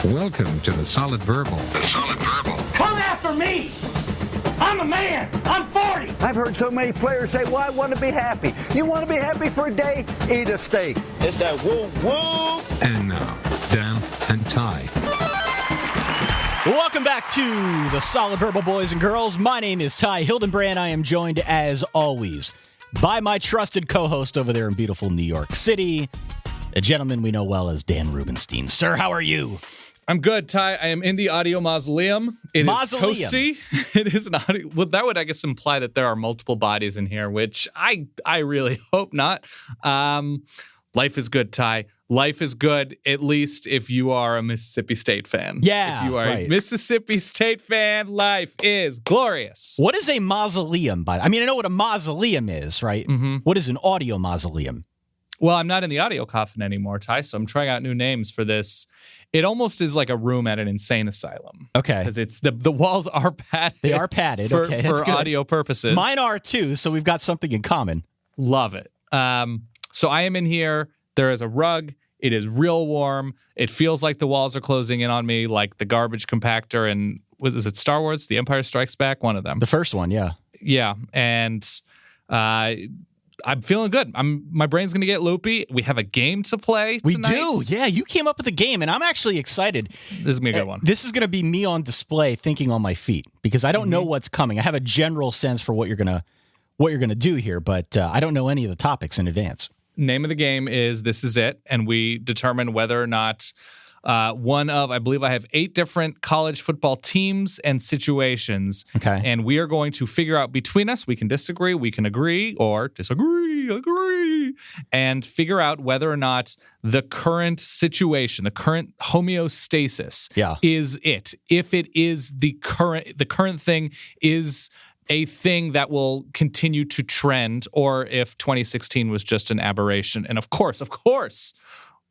Welcome to the Solid Verbal. The Solid Verbal. Come after me! I'm a man! I'm 40! I've heard so many players say, well, I want to be happy. You want to be happy for a day? Eat a steak. It's that woo-woo! And now, Dan and Ty. Welcome back to the Solid Verbal, boys and girls. My name is Ty Hildenbrand. I am joined, as always, by my trusted co-host over there in beautiful New York City, a gentleman we know well as Dan Rubenstein. Sir, how are you? I'm good, Ty. I am in the audio mausoleum. It Mausoleum. is toasty. It is an audio. Well, that would, I guess, imply that there are multiple bodies in here, which I really hope not. Life is good, Ty. Life is good, at least if you are a Mississippi State fan. Yeah, if you are right. a Mississippi State fan, life is glorious. What is a mausoleum? I mean, I know what a mausoleum is, right? Mm-hmm. What is an audio mausoleum? Well, I'm not in the audio coffin anymore, Ty, so I'm trying out new names for this. It almost is like a room at an insane asylum. Okay. Because it's the walls are padded. They are padded, for, okay. That's for good. Audio purposes. Mine are too, so we've got something in common. Love it. So I am in here. There is a rug. It is real warm. It feels like the walls are closing in on me, like the garbage compactor and, is it Star Wars? The Empire Strikes Back? One of them. The first one, yeah. Yeah, and I'm feeling good. My brain's going to get loopy. We have a game to play tonight. We do. Yeah, you came up with a game, and I'm actually excited. This is going to be a good one. This is going to be me on display thinking on my feet because I don't know what's coming. I have a general sense for what you're going to do here, but I don't know any of the topics in advance. Name of the game is This Is It, and we determine whether or not I believe I have 8 different college football teams and situations. Okay. And we are going to figure out between us, we can disagree, we can agree, or agree, and figure out whether or not the current situation, the current homeostasis is it. If it is the current thing is a thing that will continue to trend, or if 2016 was just an aberration. And of course,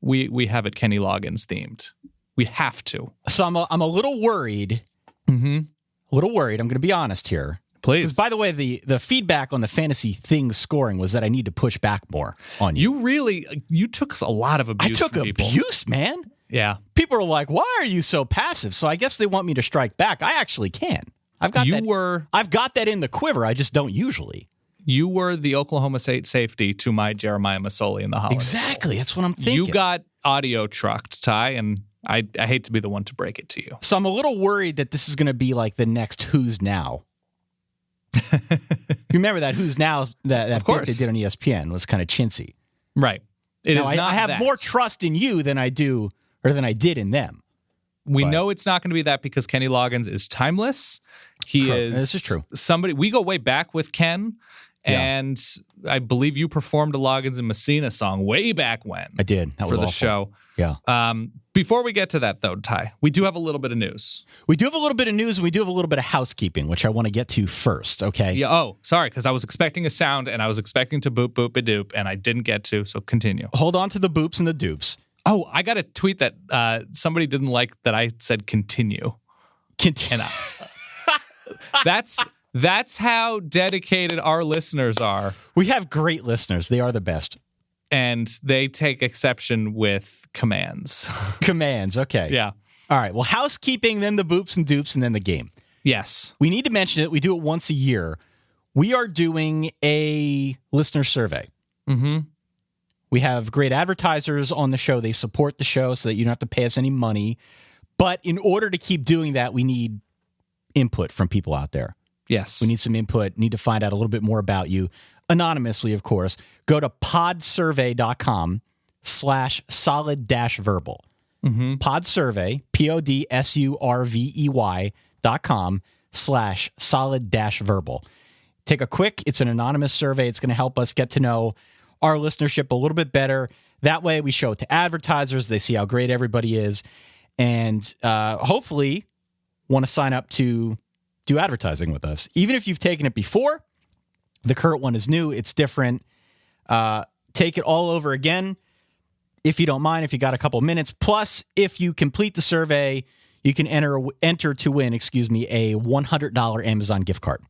we have it Kenny Loggins themed. We have to. So I'm a little worried. Mm-hmm. A little worried. I'm going to be honest here. Please. Because, by the way, the feedback on the fantasy things scoring was that I need to push back more on you. You took a lot of abuse. I took from people. abuse, man. Yeah. People are like, "Why are you so passive?" So I guess they want me to strike back. I actually can. I've got that in the quiver. I just don't usually. You were the Oklahoma State safety to my Jeremiah Masoli in the Holiday Exactly. Bowl. That's what I'm thinking. You got audio trucked, Ty, and I hate to be the one to break it to you. So I'm a little worried that this is going to be like the next Who's Now. You remember that Who's Now, that bit they did on ESPN was kind of chintzy. Right. I have more trust in you than I did in them. We know it's not going to be that because Kenny Loggins is timeless. This is true. Somebody, we go way back with Ken, and I believe you performed a Loggins and Messina song way back when. I did. That was for the awful. show. Yeah. Before we get to that, though, Ty, we do have a little bit of news. We do have a little bit of news, and we do have a little bit of housekeeping, which I want to get to first, okay? Yeah. Oh, sorry, because I was expecting a sound, and I was expecting to boop, boop, a doop, and I didn't get to, so continue. Hold on to the boops and the dupes. Oh, I got a tweet that somebody didn't like that I said continue. Continue. That's how dedicated our listeners are. We have great listeners. They are the best. And they take exception with commands. Commands, okay. Yeah. All right. Well, housekeeping, then the boops and dupes, and then the game. Yes. We need to mention it. We do it once a year. We are doing a listener survey. Mm-hmm. We have great advertisers on the show. They support the show so that you don't have to pay us any money. But in order to keep doing that, we need input from people out there. Yes. We need some input, need to find out a little bit more about you. Anonymously, of course. Go to podsurvey.com/solid-verbal. Mm-hmm. Podsurvey, podsurvey.com/solid-verbal. Take a quick, it's an anonymous survey. It's going to help us get to know our listenership a little bit better. That way we show it to advertisers. They see how great everybody is. And hopefully want to sign up to do advertising with us. Even if you've taken it before, the current one is new. It's different. Take it all over again if you don't mind, if you got a couple minutes. Plus, if you complete the survey, you can enter to win, a $100 Amazon gift card.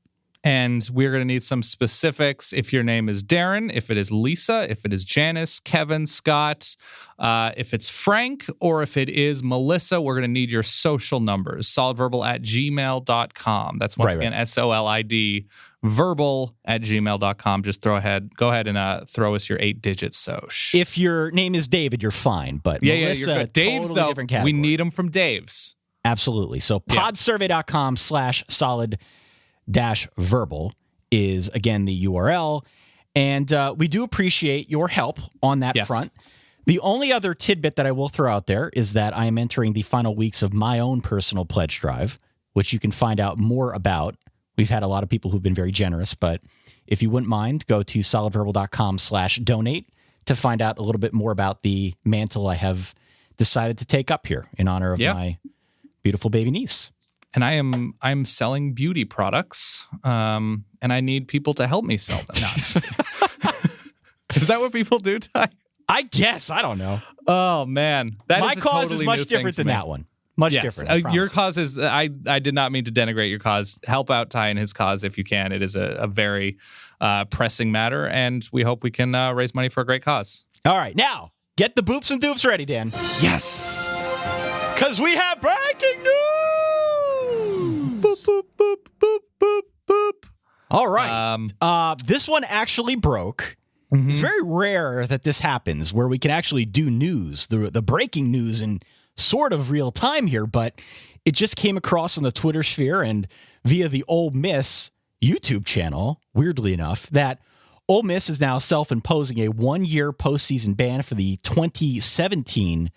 And we're going to need some specifics. If your name is Darren, if it is Lisa, if it is Janice, Kevin, Scott, if it's Frank, or if it is Melissa, we're going to need your social numbers. solidverbal@gmail.com. That's once again, SOLID verbal@gmail.com. Just go ahead and throw us your 8 digits. So If your name is David, you're fine. But Melissa, you're good. Dave's, totally though, different category. we need them from Dave's. Absolutely. So podsurvey.com/solid-verbal is, again, the URL. And we do appreciate your help on that front. The only other tidbit that I will throw out there is that I am entering the final weeks of my own personal pledge drive, which you can find out more about. We've had a lot of people who've been very generous, but if you wouldn't mind, go to solidverbal.com/donate to find out a little bit more about the mantle I have decided to take up here in honor of my beautiful baby niece. And I'm selling beauty products, and I need people to help me sell them. No, is that what people do, Ty? I guess. I don't know. Oh, man. My is a cause totally is much new thing different to than me. that one. Much different. Your cause is, I did not mean to denigrate your cause. Help out Ty in his cause if you can. It is a very pressing matter, and we hope we can raise money for a great cause. All right. Now, get the boops and dupes ready, Dan. Yes. Because we have breaking news! Boop, boop, boop, boop, boop, boop. All right. This one actually broke. Mm-hmm. It's very rare that this happens, where we can actually do news, the breaking news in sort of real time here, but it just came across on the Twitter sphere and via the Ole Miss YouTube channel, weirdly enough, that Ole Miss is now self-imposing a 1-year postseason ban for the 2017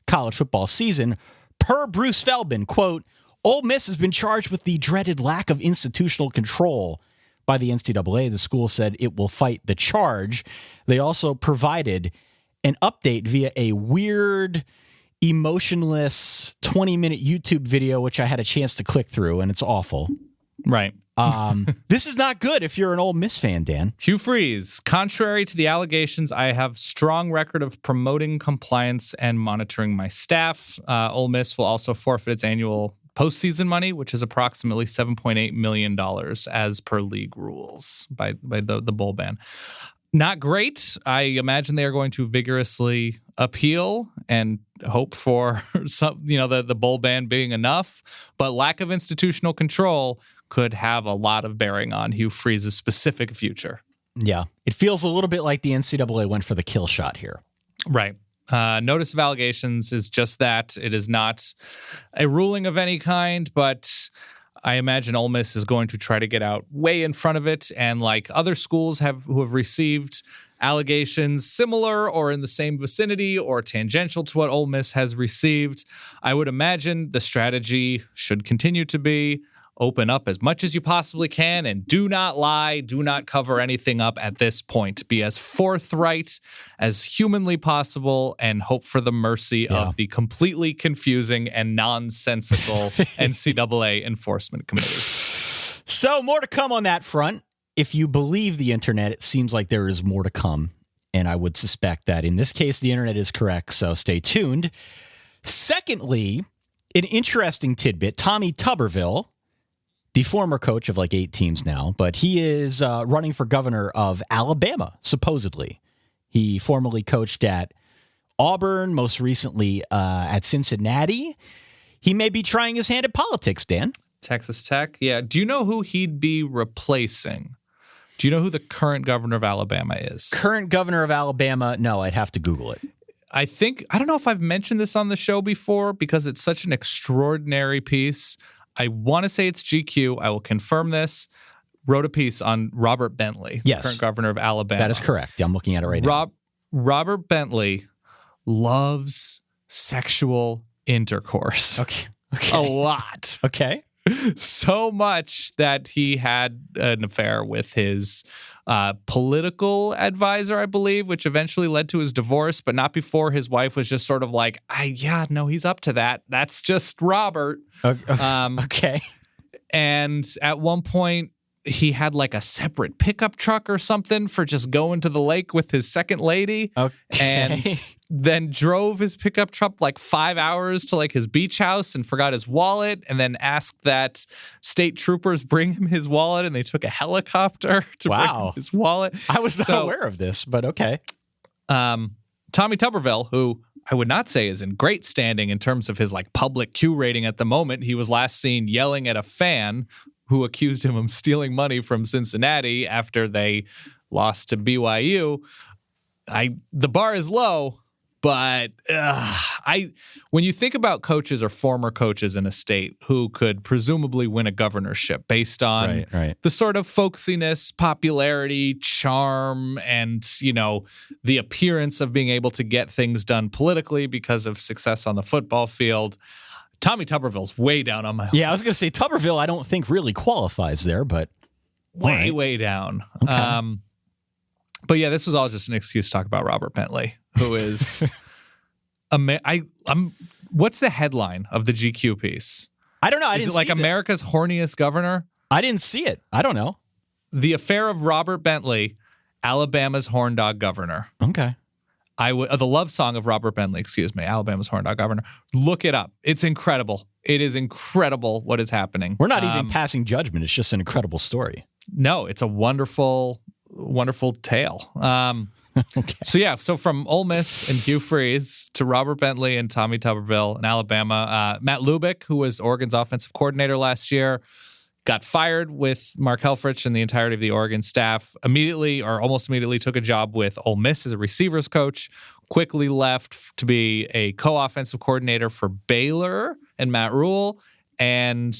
college football season. Per Bruce Feldman, quote, Ole Miss has been charged with the dreaded lack of institutional control by the NCAA. The school said it will fight the charge. They also provided an update via a weird, emotionless 20-minute YouTube video, which I had a chance to click through, and it's awful. Right. This is not good if you're an Ole Miss fan, Dan. Hugh Freeze, contrary to the allegations, I have strong record of promoting compliance and monitoring my staff. Ole Miss will also forfeit its annual postseason money, which is approximately $7.8 million as per league rules by the bowl ban. Not great. I imagine they are going to vigorously appeal and hope for some, the bowl ban being enough, but lack of institutional control could have a lot of bearing on Hugh Freeze's specific future. Yeah. It feels a little bit like the NCAA went for the kill shot here. Right. Notice of allegations is just that. It is not a ruling of any kind, but I imagine Ole Miss is going to try to get out way in front of it. And like other schools who have received allegations similar or in the same vicinity or tangential to what Ole Miss has received, I would imagine the strategy should continue to be open up as much as you possibly can and do not lie, do not cover anything up at this point. Be as forthright as humanly possible and hope for the mercy of the completely confusing and nonsensical NCAA enforcement committee. So more to come on that front. If you believe the internet, it seems like there is more to come. And I would suspect that in this case, the internet is correct. So stay tuned. Secondly, an interesting tidbit, Tommy Tuberville, the former coach of like 8 teams now, but he is running for governor of Alabama, supposedly. He formerly coached at Auburn, most recently at Cincinnati. He may be trying his hand at politics, Dan. Texas Tech, yeah. Do you know who he'd be replacing? Do you know who the current governor of Alabama is? Current governor of Alabama? No, I'd have to Google it. I don't know if I've mentioned this on the show before because it's such an extraordinary piece. I want to say it's GQ. I will confirm this. Wrote a piece on Robert Bentley, yes, current governor of Alabama. That is correct. I'm looking at it right now. Robert Bentley loves sexual intercourse. Okay. A lot. Okay. So much that he had an affair with his political advisor, I believe, which eventually led to his divorce, but not before his wife was just sort of like, he's up to that. That's just Robert. Okay. And at one point, he had like a separate pickup truck or something for just going to the lake with his second lady. Okay. And then drove his pickup truck like 5 hours to like his beach house and forgot his wallet, and then asked that state troopers bring him his wallet, and they took a helicopter to bring him his wallet. I was not aware of this, but okay. Tommy Tuberville, who I would not say is in great standing in terms of his like public Q rating at the moment. He was last seen yelling at a fan who accused him of stealing money from Cincinnati after they lost to BYU. The bar is low, but when you think about coaches or former coaches in a state who could presumably win a governorship based on the sort of folksiness, popularity, charm, and, you know, the appearance of being able to get things done politically because of success on the football field, Tommy Tuberville's way down on my list. Yeah, I was going to say Tuberville I don't think really qualifies there, but way down. Okay. But yeah, this was all just an excuse to talk about Robert Bentley, who is what's the headline of the GQ piece? I don't know. Is it like America's horniest governor? I didn't see it. I don't know. The affair of Robert Bentley, Alabama's horn dog governor. Okay. The love song of Robert Bentley, Alabama's horn dog governor. Look it up. It's incredible. It is incredible what is happening. We're not even passing judgment. It's just an incredible story. No, it's a wonderful, wonderful tale. Okay. So from Ole Miss and Hugh Freeze to Robert Bentley and Tommy Tuberville in Alabama, Matt Lubick, who was Oregon's offensive coordinator last year, got fired with Mark Helfrich and the entirety of the Oregon staff. Immediately or almost immediately took a job with Ole Miss as a receivers coach, quickly left to be a co-offensive coordinator for Baylor and Matt Rule. And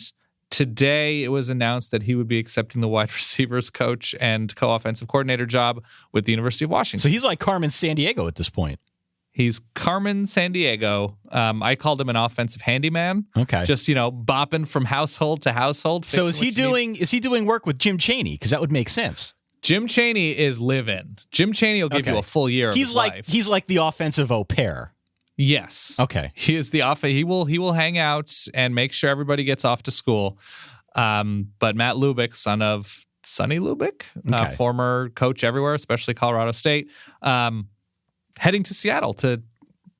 today it was announced that he would be accepting the wide receivers coach and co-offensive coordinator job with the University of Washington. So he's like Carmen Sandiego at this point. He's Carmen Sandiego. I called him an offensive handyman. Okay. Just, bopping from household to household. So is he doing work with Jim Chaney? Because that would make sense. Jim Chaney is live-in. Jim Chaney will give you a full year of his life. He's like the offensive au pair. Yes. Okay. He is the he will hang out and make sure everybody gets off to school. But Matt Lubick, son of Sonny Lubick, former coach everywhere, especially Colorado State, heading to Seattle to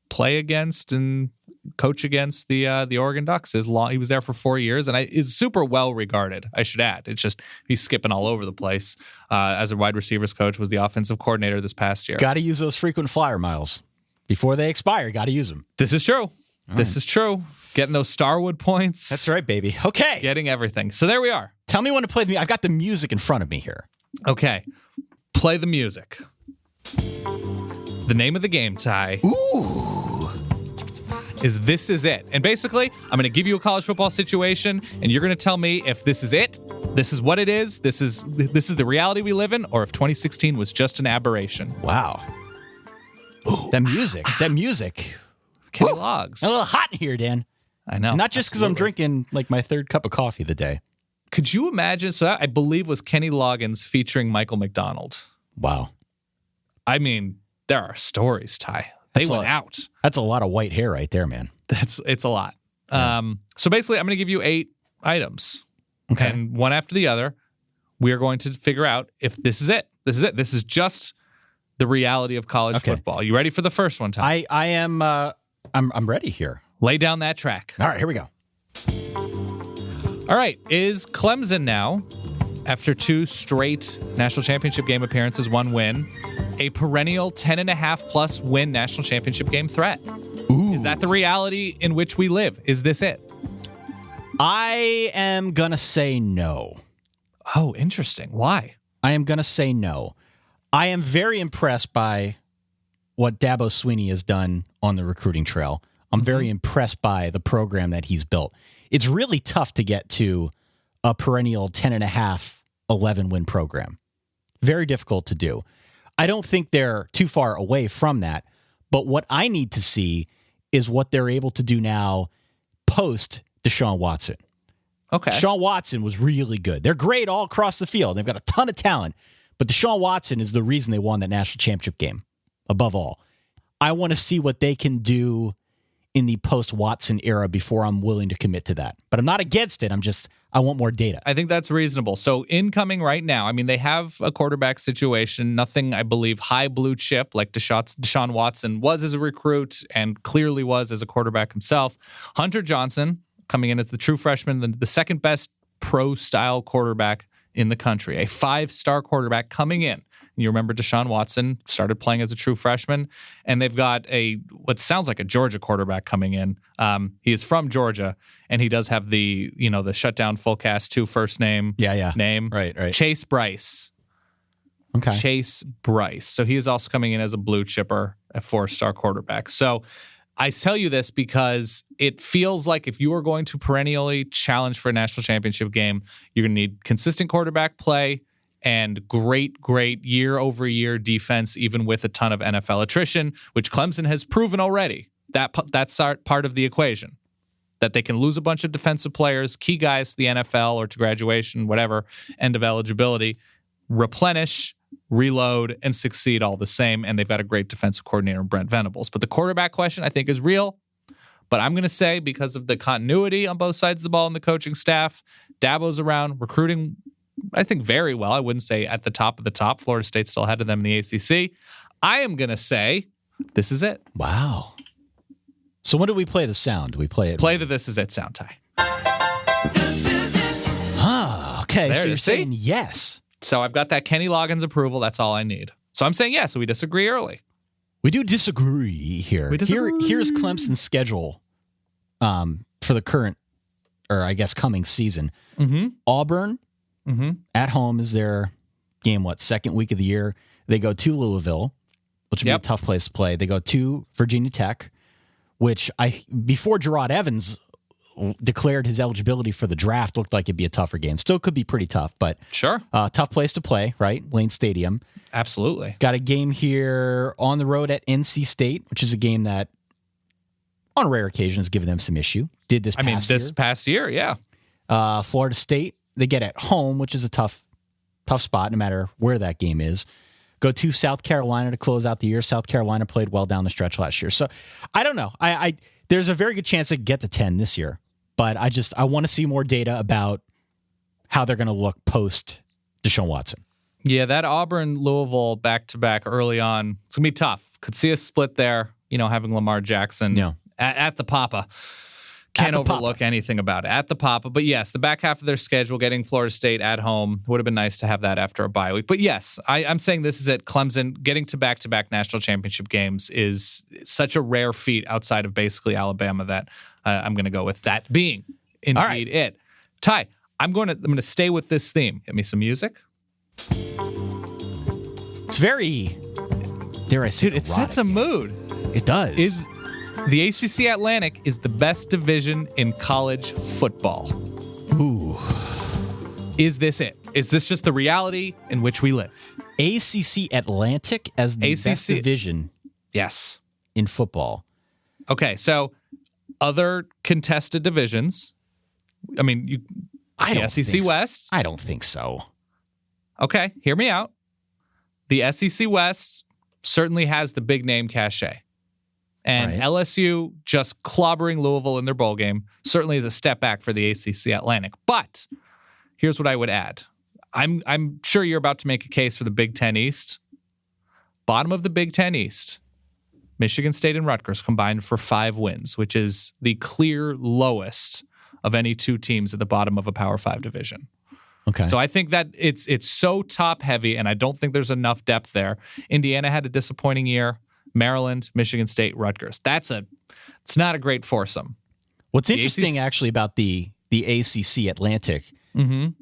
play against and coach against the Oregon Ducks. He was there for 4 years and is super well regarded, I should add. It's just he's skipping all over the place. As a wide receivers coach, was the offensive coordinator this past year. Got to use those frequent flyer miles before they expire. Got to use them. This is true. This is true. Getting those Starwood points. That's right, baby. Okay. Getting everything. So there we are. Tell me when to play the music. I've got the music in front of me here. Okay. Play the music. The name of the game, Ty. Ooh. Is This Is It. And basically, I'm going to give you a college football situation, and you're going to tell me if this is it, this is what it is, this is the reality we live in, or if 2016 was just an aberration. Wow. Ooh. That music. Kenny Logs. A little hot in here, Dan. I know. And not just because I'm drinking like my third cup of coffee of the day. Could you imagine? So that, I believe, was Kenny Loggins featuring Michael McDonald. Wow. I mean, there are stories, Ty. They went out. That's a lot of white hair right there, man. It's a lot. Yeah. So basically, I'm going to give you 8 items. Okay. And one after the other, we are going to figure out if this is it. This is it. This is just the reality of college football. You ready for the first one, Ty? I am. I'm ready here. Lay down that track. All right, here we go. All right. Is Clemson now, after 2 straight national championship game appearances, 1 win, a perennial 10.5+ win national championship game threat? Ooh. Is that the reality in which we live? Is this it? I am going to say no. Oh, interesting. Why? I am going to say no. I am very impressed by what Dabo Swinney has done on the recruiting trail. I'm very impressed by the program that he's built. It's really tough to get to a perennial 10.5, 11-win program. Very difficult to do. I don't think they're too far away from that. But what I need to see is what they're able to do now post Deshaun Watson. Okay. Deshaun Watson was really good. They're great all across the field. They've got a ton of talent. But Deshaun Watson is the reason they won that national championship game, above all. I want to see what they can do in the post-Watson era before I'm willing to commit to that. But I'm not against it. I want more data. I think that's reasonable. So incoming right now, I mean, they have a quarterback situation, nothing, I believe, high blue chip like Deshaun Watson was as a recruit and clearly was as a quarterback himself. Hunter Johnson coming in as the true freshman, the second best pro-style quarterback in the country, a 5-star quarterback coming in. You remember Deshaun Watson started playing as a true freshman, and they've got what sounds like a Georgia quarterback coming in. He is from Georgia, and he does have the shutdown full cast 2 first name name. Right. Chase Bryce. Okay. Chase Bryce. So he is also coming in as a blue chipper, a 4-star quarterback. So I tell you this because it feels like if you are going to perennially challenge for a national championship game, you're going to need consistent quarterback play and great year-over-year defense, even with a ton of NFL attrition, which Clemson has proven already. That's part of the equation, that they can lose a bunch of defensive players, key guys to the NFL or to graduation, whatever, end of eligibility, replenish, reload, and succeed all the same, and they've got a great defensive coordinator in Brent Venables. But the quarterback question, I think, is real. But I'm going to say, because of the continuity on both sides of the ball and the coaching staff, Dabo's around, recruiting, I think, very well. I wouldn't say at the top of the top. Florida State's still ahead of them in the ACC. I am going to say this is it. Wow. So when do we play the sound? Do we play it? Play the This Is It sound, Ty. This is it. Okay. There So you you're see? saying yes. So I've got that Kenny Loggins approval. That's all I need. So I'm saying yes. So we disagree early. We do disagree here. We disagree. Here's Clemson's schedule for the current, or I guess coming season. Mm-hmm. Auburn at home is their game, second week of the year. They go to Louisville, which would be a tough place to play. They go to Virginia Tech, which before Gerard Evans declared his eligibility for the draft, looked like it'd be a tougher game. Still could be pretty tough, but Sure. Tough place to play, right? Lane Stadium. Absolutely. Got a game here on the road at NC State, which is a game that on rare occasions given them some issue. Did this past year, yeah. Florida State, they get at home, which is a tough spot no matter where that game is. Go to South Carolina to close out the year. South Carolina played well down the stretch last year. So I don't know. There's a very good chance they get to 10 this year. But I want to see more data about how they're going to look post Deshaun Watson. Yeah, that Auburn-Louisville back-to-back early on, it's going to be tough. Could see a split there, having Lamar Jackson at the Papa. Can't overlook anything about it. At the Papa. But yes, the back half of their schedule, getting Florida State at home, would have been nice to have that after a bye week. But yes, I'm saying this is it. Clemson getting to back-to-back national championship games is such a rare feat outside of basically Alabama that I'm going to go with that being indeed it. Ty, I'm going to stay with this theme. Get me some music. It's very, dare I say, dude, it sets a mood. It does. The ACC Atlantic is the best division in college football. Ooh. Is this it? Is this just the reality in which we live? ACC Atlantic as the best division Yes. in football. Okay, so other contested divisions. I mean, the SEC West. I don't think so. Okay, hear me out. The SEC West certainly has the big name cachet. And LSU just clobbering Louisville in their bowl game certainly is a step back for the ACC Atlantic. But here's what I would add. I'm sure you're about to make a case for the Big Ten East. Bottom of the Big Ten East, Michigan State and Rutgers combined for 5 wins, which is the clear lowest of any 2 teams at the bottom of a Power 5 division. Okay. So I think that it's so top heavy, and I don't think there's enough depth there. Indiana had a disappointing year. Maryland, Michigan State, Rutgers. It's not a great foursome. What's interesting actually about the ACC Atlantic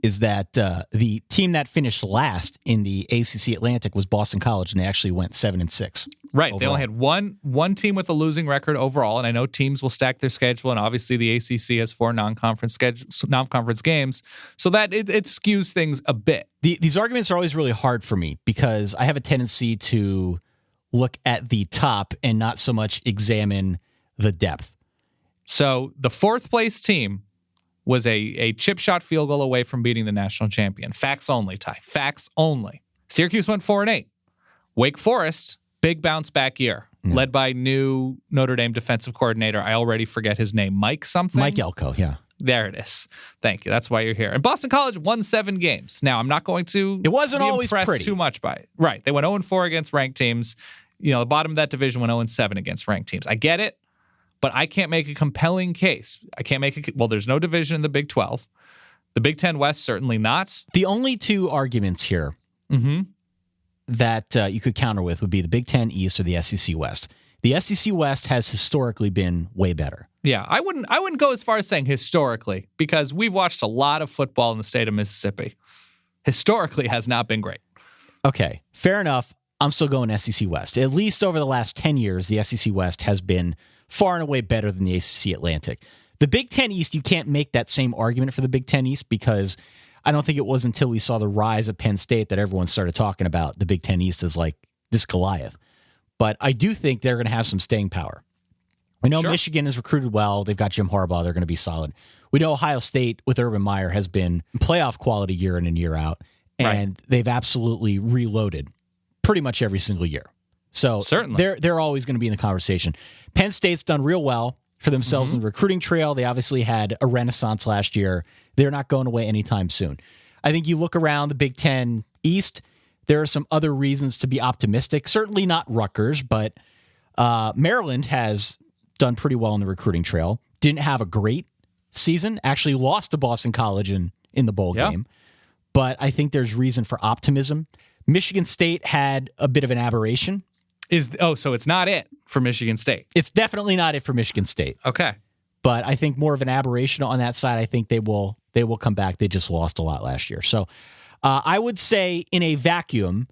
is that the team that finished last in the ACC Atlantic was Boston College, and they actually went 7-6. Right. Overall. They only had one team with a losing record overall, and I know teams will stack their schedule, and obviously the ACC has 4 non-conference games, so that it skews things a bit. These arguments are always really hard for me because I have a tendency to look at the top and not so much examine the depth. So the 4th place team was a chip shot field goal away from beating the national champion. Facts only, Ty. Facts only. Syracuse went 4-8. Wake Forest, big bounce back year. led by new Notre Dame defensive coordinator. I already forget his name. Mike something? Mike Elko, yeah. There it is. Thank you. That's why you're here. And Boston College won 7 games. Now, I'm not going to It wasn't be always impressed pretty. too much by it. Right. They went 0-4 against ranked teams. The bottom of that division went 0-7 against ranked teams. I get it, but I can't make a compelling case. Well, there's no division in the Big 12. The Big 10 West, certainly not. The only two arguments here that you could counter with would be the Big 10 East or the SEC West. The SEC West has historically been way better. Yeah, I wouldn't go as far as saying historically, because we've watched a lot of football in the state of Mississippi. Historically has not been great. Okay, fair enough. I'm still going SEC West. At least over the last 10 years, the SEC West has been far and away better than the ACC Atlantic. The Big 10 East, you can't make that same argument for the Big 10 East because I don't think it was until we saw the rise of Penn State that everyone started talking about the Big 10 East as like this Goliath. But I do think they're going to have some staying power. We know Michigan has recruited well. They've got Jim Harbaugh. They're going to be solid. We know Ohio State with Urban Meyer has been playoff quality year in and year out. And they've absolutely reloaded pretty much every single year. So certainly they're always going to be in the conversation. Penn State's done real well for themselves in the recruiting trail. They obviously had a renaissance last year. They're not going away anytime soon. I think you look around the Big 10 East, there are some other reasons to be optimistic. Certainly not Rutgers, but Maryland has done pretty well in the recruiting trail. Didn't have a great season. Actually lost to Boston College in the bowl game. But I think there's reason for optimism. Michigan State had a bit of an aberration. So it's not it for Michigan State. It's definitely not it for Michigan State. Okay. But I think more of an aberration on that side. I think they will come back. They just lost a lot last year. So I would say in a vacuum,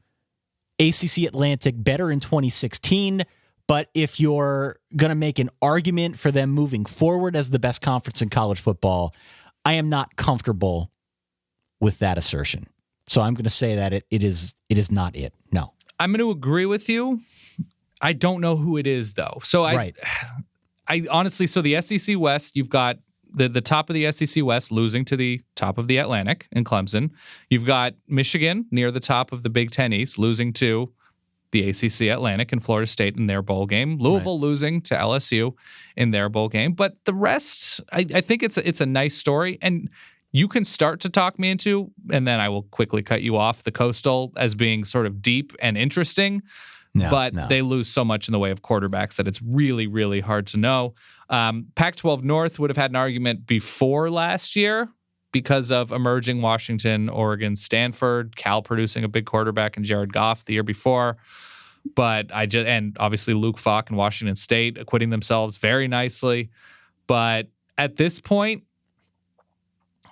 ACC Atlantic better in 2016. But if you're going to make an argument for them moving forward as the best conference in college football, I am not comfortable with that assertion. So I'm going to say that it is not it. No. I'm going to agree with you. I don't know who it is, though. So I honestly, so the SEC West, you've got the top of the SEC West losing to the top of the Atlantic in Clemson. You've got Michigan near the top of the Big 10 East losing to the ACC Atlantic and Florida State in their bowl game. Louisville losing to LSU in their bowl game. But the rest, I think it's a nice story. And you can start to talk me into, and then I will quickly cut you off, the Coastal as being sort of deep and interesting. But they lose so much in the way of quarterbacks that it's really, really hard to know. Pac-12 North would have had an argument before last year because of emerging Washington, Oregon, Stanford, Cal producing a big quarterback and Jared Goff the year before. But and obviously Luke Falk and Washington State acquitting themselves very nicely. But at this point,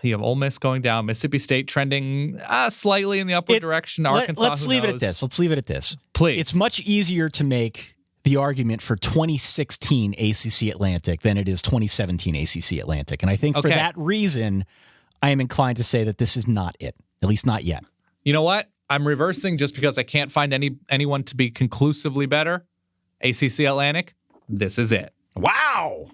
you have Ole Miss going down, Mississippi State trending slightly in the upward direction. Arkansas, let's leave it at this. Let's leave it at this. Please. It's much easier to make the argument for 2016 ACC Atlantic than it is 2017 ACC Atlantic. And I think for that reason, I am inclined to say that this is not it, at least not yet. You know what? I'm reversing just because I can't find anyone to be conclusively better. ACC Atlantic, this is it. Wow.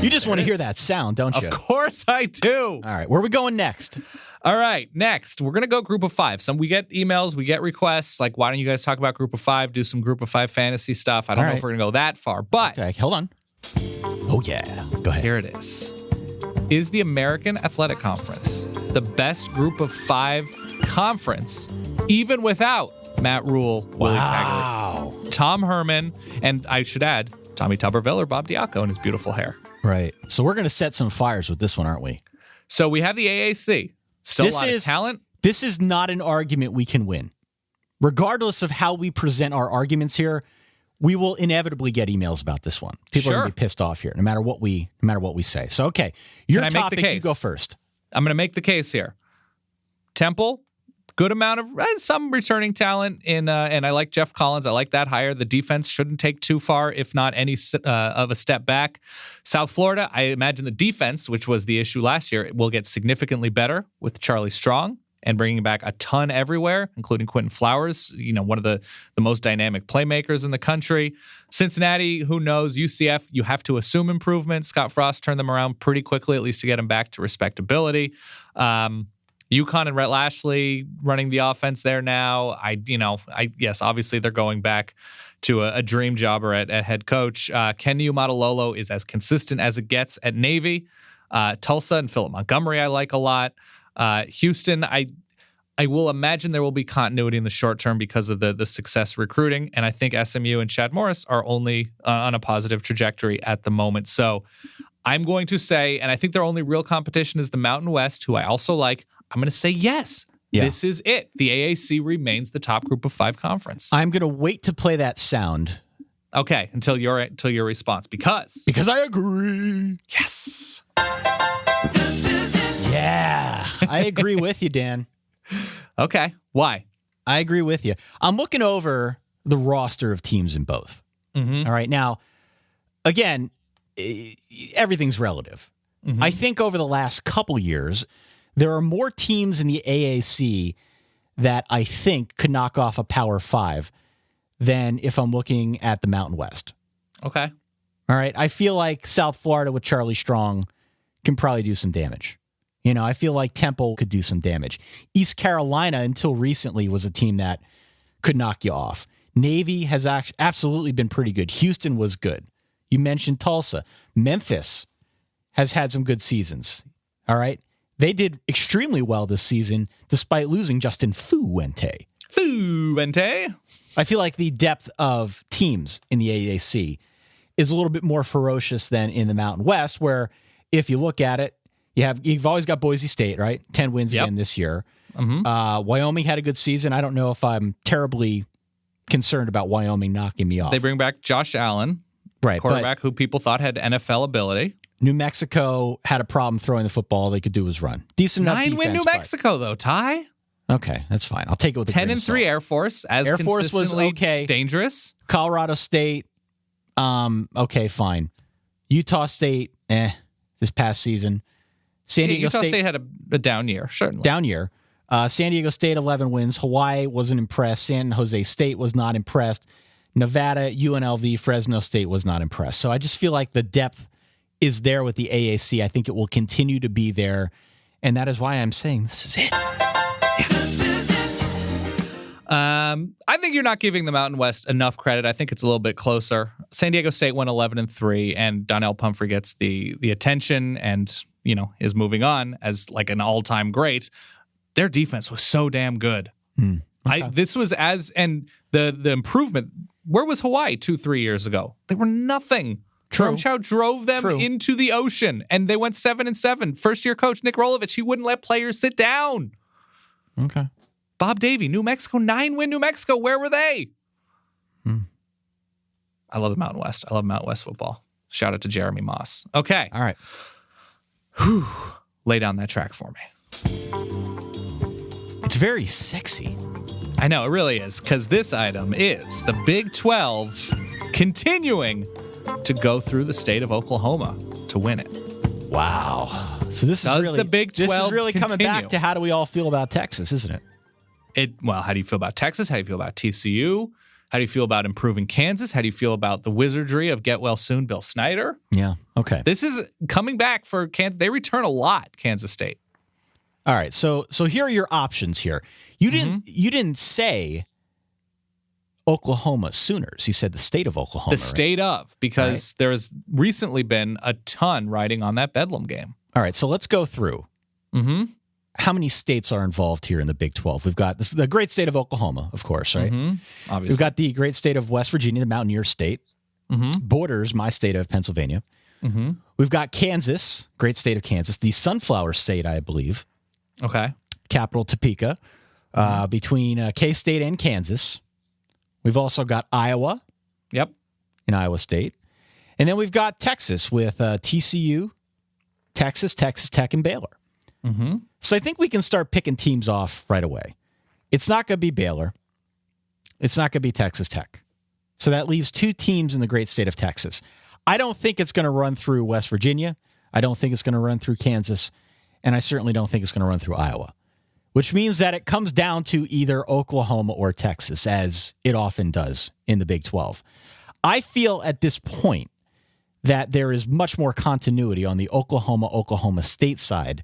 You just want to hear that sound, don't you? Of course I do. All right, where are we going next? All right, next, we're going to go group of 5. We get emails, we get requests, like, why don't you guys talk about group of 5, do some group of 5 fantasy stuff. I don't know if we're going to go that far, but... Okay, hold on. Oh, yeah. Go ahead. Here it is. Is the American Athletic Conference the best group of 5 conference, even without Matt Rule, Willie Taggart, Tom Herman, and I should add, Tommy Tuberville or Bob Diaco and his beautiful hair. Right. So we're going to set some fires with this one, aren't we? So we have the AAC. Still a lot of talent. This is not an argument we can win. Regardless of how we present our arguments here, we will inevitably get emails about this one. People are going to be pissed off here, no matter what we say. So, okay, your topic, you go first. I'm going to make the case here. Temple, good amount of some returning talent in, and I like Jeff Collins. I like that hire. The defense shouldn't take too far, if not any of a step back. South Florida, I imagine the defense, which was the issue last year, will get significantly better with Charlie Strong and bringing back a ton everywhere, including Quentin Flowers, one of the most dynamic playmakers in the country. Cincinnati, who knows? UCF, you have to assume improvement. Scott Frost turned them around pretty quickly, at least to get them back to respectability. UConn and Rhett Lashley running the offense there now. Yes, obviously they're going back to a dream jobber at head coach. Ken Niumatalolo is as consistent as it gets at Navy. Tulsa and Philip Montgomery I like a lot. Houston, I will imagine there will be continuity in the short term because of the success recruiting, and I think SMU and Chad Morris are only on a positive trajectory at the moment. So I'm going to say, and I think their only real competition is the Mountain West, who I also like. I'm going to say yes. Yeah. This is it. The AAC remains the top group of 5 conference. I'm going to wait to play that sound. Okay, until your response, because I agree. Yes. This is it. Yeah, I agree with you, Dan. Okay, why? I agree with you. I'm looking over the roster of teams in both. Mm-hmm. All right, now, again, everything's relative. Mm-hmm. I think over the last couple years, there are more teams in the AAC that I think could knock off a Power 5 than if I'm looking at the Mountain West. Okay. All right. I feel like South Florida with Charlie Strong can probably do some damage. I feel like Temple could do some damage. East Carolina, until recently, was a team that could knock you off. Navy has absolutely been pretty good. Houston was good. You mentioned Tulsa. Memphis has had some good seasons. All right. They did extremely well this season, despite losing Justin Fuente. I feel like the depth of teams in the AAC is a little bit more ferocious than in the Mountain West, where if you look at it, you've always got Boise State, right? 10 wins again this year. Mm-hmm. Wyoming had a good season. I don't know if I'm terribly concerned about Wyoming knocking me off. They bring back Josh Allen, right? Quarterback who people thought had NFL ability. New Mexico had a problem throwing the football. All they could do was run. Decent enough defense. 9-win New Mexico, though, Ty. Okay, that's fine. I'll take it with a 10-3 Air Force. Air Force was okay. Dangerous. Colorado State, okay, fine. Utah State, this past season. San Diego Utah State had a down year, certainly. Down year. San Diego State, 11 wins. Hawaii wasn't impressed. San Jose State was not impressed. Nevada, UNLV, Fresno State was not impressed. So I just feel like the depth is there with the AAC. I think it will continue to be there. And that is why I'm saying this is it. This is it. I think you're not giving the Mountain West enough credit. I think it's a little bit closer. San Diego State went 11-3, and Donnell Pumphrey gets the attention and, is moving on as like an all-time great. Their defense was so damn good. Okay. The improvement. Where was Hawaii 2-3 years ago? They were nothing. True. Chow drove them into the ocean, and they went 7-7. First-year coach Nick Rolovich, he wouldn't let players sit down. Okay. Bob Davie, New Mexico, 9-win New Mexico. Where were they? I love the Mountain West. I love Mountain West football. Shout out to Jeremy Moss. Okay. All right. Whew. Lay down that track for me. It's very sexy. I know, it really is, because this item is the Big 12 continuing to go through the state of Oklahoma to win it. Wow. So this is really the Big 12 this is really coming continue? back to how do we all feel about Texas, isn't it? How do you feel about Texas? How do you feel about TCU? How do you feel about improving Kansas? How do you feel about the wizardry of get well soon Bill Snyder? Yeah. Okay. This is coming back for Kansas. They return a lot, Kansas State. All right. So here are your options here. You didn't say Oklahoma Sooners. You said the state of Oklahoma. The state of, because there's recently been a ton riding on that Bedlam game. All right. So let's go through. Mm-hmm. How many states are involved here in the Big 12? We've got the great state of Oklahoma, of course, right? Mm-hmm. Obviously. We've got the great state of West Virginia, the Mountaineer State. Mm-hmm. Borders my state of Pennsylvania. Mm-hmm. We've got Kansas, great state of Kansas, the Sunflower State, I believe. Okay. Capital Topeka, between K-State and Kansas. We've also got Iowa. Yep. In Iowa State. And then we've got Texas with TCU, Texas Tech, and Baylor. Mm-hmm. So I think we can start picking teams off right away. It's not going to be Baylor. It's not going to be Texas Tech. So that leaves two teams in the great state of Texas. I don't think it's going to run through West Virginia. I don't think it's going to run through Kansas. And I certainly don't think it's going to run through Iowa, which means that it comes down to either Oklahoma or Texas, as it often does in the Big 12. I feel at this point that there is much more continuity on the Oklahoma State side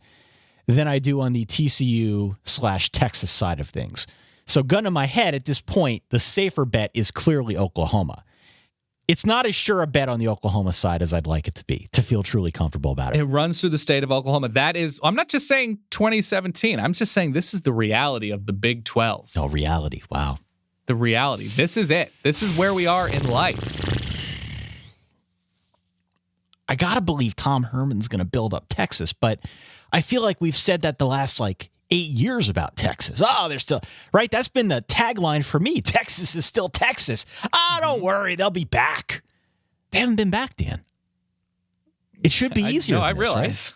than I do on the TCU/Texas side of things. So gun to my head, at this point, the safer bet is clearly Oklahoma. It's not as sure a bet on the Oklahoma side as I'd like it to be, to feel truly comfortable about it. It runs through the state of Oklahoma. That is, I'm not just saying 2017. I'm just saying this is the reality of the Big 12. Oh, reality. Wow. The reality. This is it. This is where we are in life. I got to believe Tom Herman's going to build up Texas, but I feel like we've said that the last 8 years about Texas. Oh, they're still, right? That's been the tagline for me. Texas is still Texas. Oh, don't worry. They'll be back. They haven't been back, Dan. It should be easier. I realize.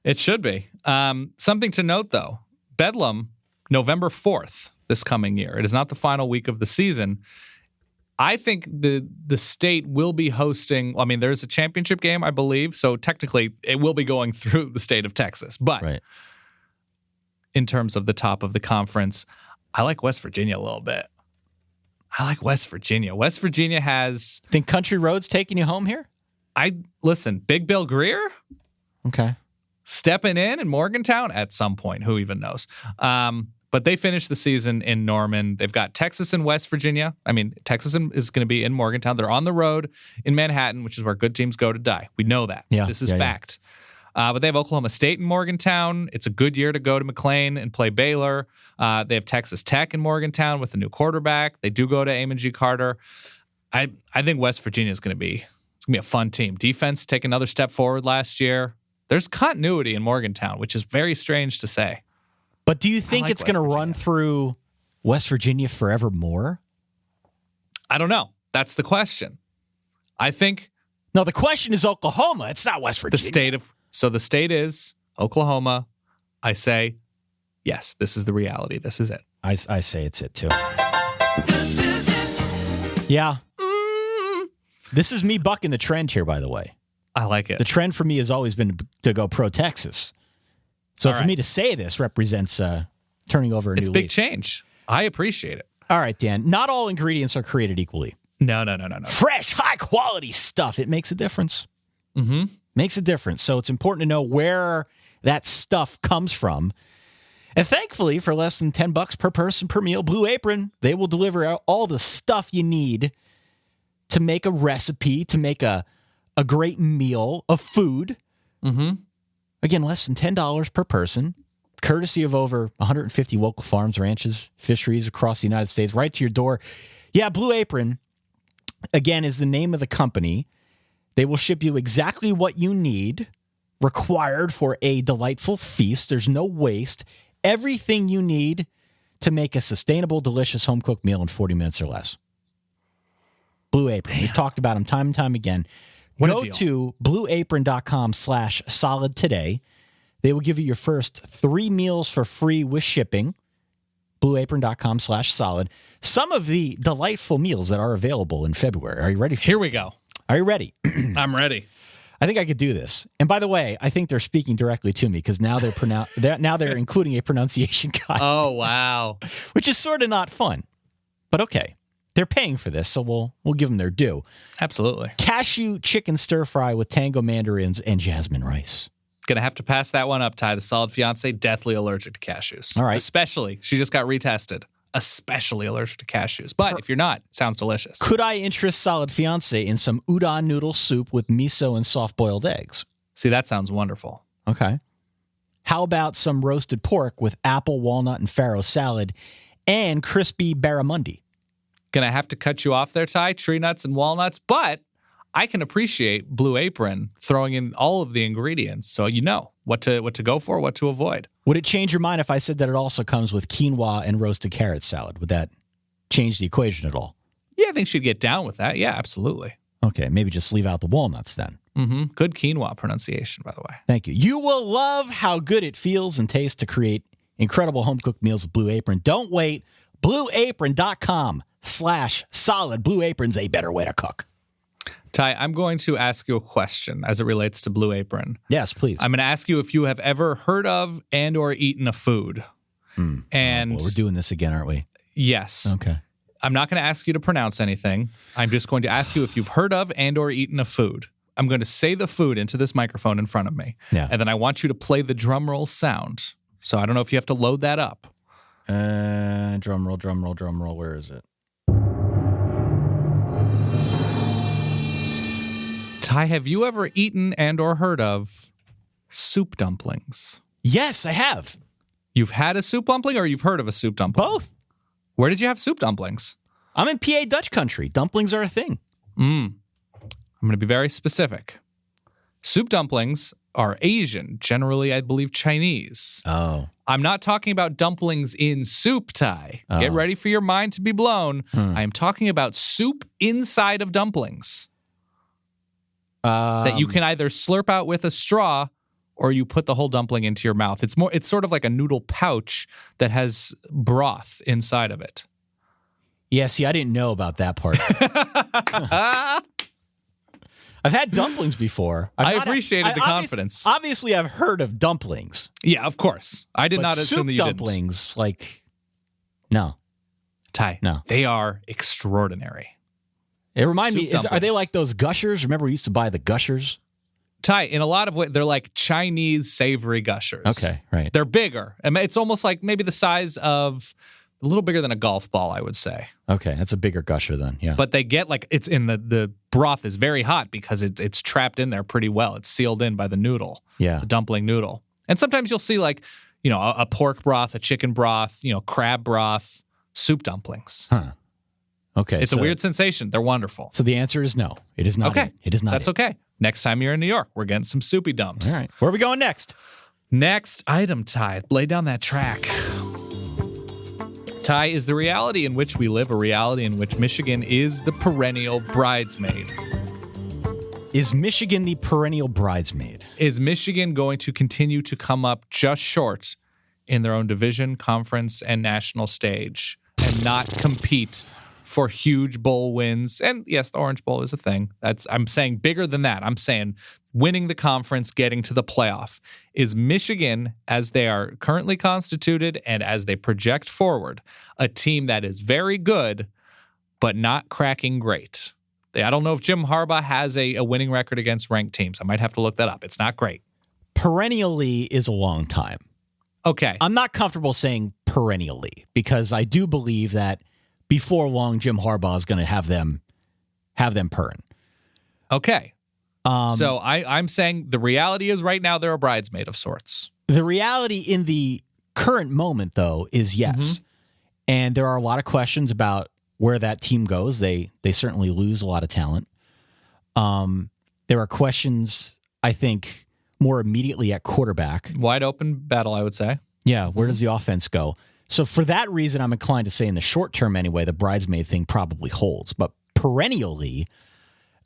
Right? It should be. Something to note, though. Bedlam, November 4th this coming year. It is not the final week of the season. I think the state will be hosting, there's a championship game, I believe, so technically it will be going through the state of Texas. But right. In terms of the top of the conference, I like West Virginia a little bit. I like West Virginia. West Virginia has... Think Country Road's taking you home here? Listen, Big Bill Greer? Okay. Stepping in Morgantown at some point. Who even knows? But they finished the season in Norman. They've got Texas and West Virginia. Texas is going to be in Morgantown. They're on the road in Manhattan, which is where good teams go to die. We know that. Yeah, this is fact. Yeah. But they have Oklahoma State in Morgantown. It's a good year to go to McLean and play Baylor. They have Texas Tech in Morgantown with a new quarterback. They do go to Amon G. Carter. I think West Virginia is going to be a fun team. Defense take another step forward last year. There's continuity in Morgantown, which is very strange to say. But do you think it's going to run through West Virginia forevermore? I don't know. That's the question. I think... No, the question is Oklahoma. It's not West Virginia. The state is Oklahoma. I say, yes, this is the reality. This is it. I say it's it, too. This is it. Yeah. This is me bucking the trend here, by the way. I like it. The trend for me has always been to go pro-Texas. So for me to say this represents turning over a new leaf. It's big change. I appreciate it. All right, Dan. Not all ingredients are created equally. No. Fresh, high-quality stuff. It makes a difference. Mm-hmm. Makes a difference. So it's important to know where that stuff comes from. And thankfully, for less than $10 per person per meal, Blue Apron, they will deliver all the stuff you need to make a recipe, to make a great meal of food. Mm-hmm. Again, less than $10 per person, courtesy of over 150 local farms, ranches, fisheries across the United States, right to your door. Yeah, Blue Apron, again, is the name of the company. They will ship you exactly what you need, required for a delightful feast. There's no waste. Everything you need to make a sustainable, delicious home-cooked meal in 40 minutes or less. Blue Apron. We've talked about them time and time again. Go to blueapron.com/solid today. They will give you your first 3 meals for free with shipping. Blueapron.com/solid. Some of the delightful meals that are available in February. Are you ready for Here this? we go. Are you ready? I'm ready. I think I could do this. And by the way, I think they're speaking directly to me because now they're including a pronunciation guide. Oh, wow. Which is sort of not fun. But okay. They're paying for this, so we'll give them their due. Absolutely. Cashew chicken stir fry with tango mandarins and jasmine rice. Gonna have to pass that one up, Ty. The solid fiance, deathly allergic to cashews. All right. Especially, she just got retested. Especially allergic to cashews. But if you're not, it sounds delicious. Could I interest solid fiance in some udon noodle soup with miso and soft-boiled eggs? See, that sounds wonderful. Okay. How about some roasted pork with apple, walnut, and farro salad and crispy barramundi? Gonna have to cut you off there, Ty. Tree nuts and walnuts, but I can appreciate Blue Apron throwing in all of the ingredients, so you know what to go for, what to avoid. Would it change your mind if I said that it also comes with quinoa and roasted carrot salad? Would that change the equation at all? Yeah, I think she'd get down with that. Yeah, absolutely. Okay, maybe just leave out the walnuts then. Mm-hmm. Good quinoa pronunciation, by the way. Thank you. You will love how good it feels and tastes to create incredible home-cooked meals with Blue Apron. Don't wait. BlueApron.com/solid. Blue Apron's a better way to cook. Ty, I'm going to ask you a question as it relates to Blue Apron. Yes, please. I'm going to ask you if you have ever heard of and or eaten a food. And well, we're doing this again, aren't we? Yes. Okay. I'm not going to ask you to pronounce anything. I'm just going to ask you if you've heard of and or eaten a food. I'm going to say the food into this microphone in front of me. Yeah. And then I want you to play the drum roll sound. So I don't know if you have to load that up. Drum roll. Where is it? Ty, have you ever eaten and or heard of soup dumplings? Yes, I have. You've had a soup dumpling or you've heard of a soup dumpling? Both. Where did you have soup dumplings? I'm in PA Dutch country. Dumplings are a thing. I'm going to be very specific. Soup dumplings are Asian, generally, I believe, Chinese. Oh. I'm not talking about dumplings in soup, Ty. Get ready for your mind to be blown. I am talking about soup inside of dumplings that you can either slurp out with a straw or you put the whole dumpling into your mouth. It's sort of like a noodle pouch that has broth inside of it. Yeah, see, I didn't know about that part. I've had dumplings before. I appreciated the confidence. Obviously, I've heard of dumplings. Yeah, of course. I did But not assume that you soup didn't. dumplings, like, no. Ty, No. they are extraordinary. It reminds me, Soup are they dumplings. like those gushers? Remember we used to buy the gushers? Ty, in a lot of ways, they're like Chinese savory gushers. Okay, right. They're bigger. I mean, it's almost like maybe the size of a little bigger than a golf ball, I would say. Okay, that's a bigger gusher then, yeah. But they get like it's in the broth is very hot because it's trapped in there pretty well. It's sealed in by the noodle, yeah. the dumpling noodle. And sometimes you'll see like, a pork broth, a chicken broth, crab broth, soup dumplings. Huh. Okay. It's a weird sensation. They're wonderful. So the answer is no. It is not. Okay. It is not. That's okay. Next time you're in New York, we're getting some soupy dumps. All right. Where are we going next? Next item, Ty. Lay down that track. Ty, is the reality in which we live a reality in which Michigan is the perennial bridesmaid? Is Michigan the perennial bridesmaid? Is Michigan going to continue to come up just short in their own division, conference, and national stage and not compete for huge bowl wins? And yes, the Orange Bowl is a thing. I'm saying bigger than that. I'm saying winning the conference, getting to the playoff. Is Michigan, as they are currently constituted and as they project forward, a team that is very good but not cracking great? I don't know if Jim Harbaugh has a winning record against ranked teams. I might have to look that up. It's not great. Perennially is a long time. Okay. I'm not comfortable saying perennially because I do believe that before long, Jim Harbaugh is going to have them purring. Okay. So I'm saying the reality is right now they're a bridesmaid of sorts. The reality in the current moment, though, is yes. And there are a lot of questions about where that team goes. They certainly lose a lot of talent. There are questions, I think, more immediately at quarterback. Wide open battle, I would say. Yeah, where does the offense go? So for that reason, I'm inclined to say in the short term anyway, the bridesmaid thing probably holds. But perennially,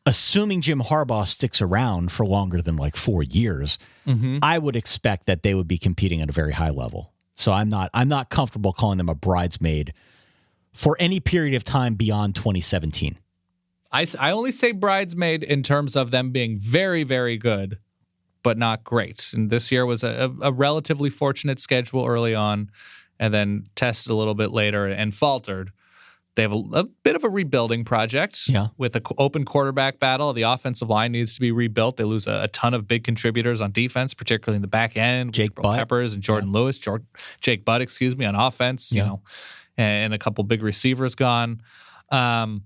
assuming Jim Harbaugh sticks around for longer than like 4 years, I would expect that they would be competing at a very high level. So I'm not comfortable calling them a bridesmaid for any period of time beyond 2017. I only say bridesmaid in terms of them being very, very good, but not great. And this year was a relatively fortunate schedule early on and then tested a little bit later and faltered. They have a bit of a rebuilding project with an open quarterback battle. The offensive line needs to be rebuilt. They lose a ton of big contributors on defense, particularly in the back end. Jake Butt. Peppers and Jordan Lewis. Jake Butt, on offense, and a couple big receivers gone. I'm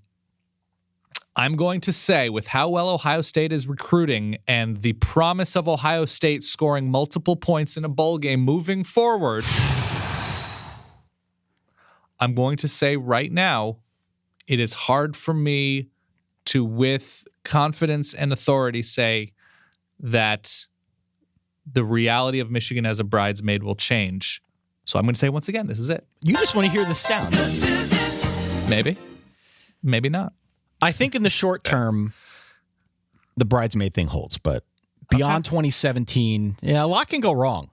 going to say with how well Ohio State is recruiting and the promise of Ohio State scoring multiple points in a bowl game moving forward, I'm going to say right now, it is hard for me to, with confidence and authority, say that the reality of Michigan as a bridesmaid will change. So I'm going to say once again, this is it. You just want to hear the sound. Maybe. Maybe not. I think in the short term, the bridesmaid thing holds, but beyond 2017, a lot can go wrong.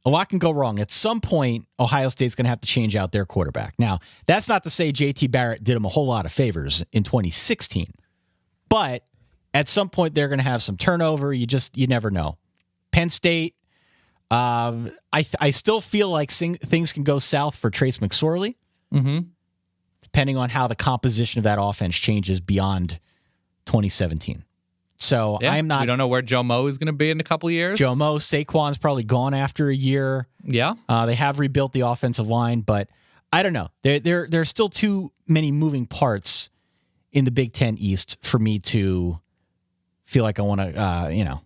A lot can go wrong. At some point, Ohio State's going to have to change out their quarterback. Now, that's not to say JT Barrett did them a whole lot of favors in 2016, but at some point they're going to have some turnover. You never know. Penn State, I still feel like things can go south for Trace McSorley, depending on how the composition of that offense changes beyond 2017. So Yeah, I'm not. We don't know where Joe Mo is going to be in a couple years. Joe Mo, Saquon's probably gone after a year. Yeah. They have rebuilt the offensive line, but I don't know. There's still too many moving parts in the Big Ten East for me to feel like I want to,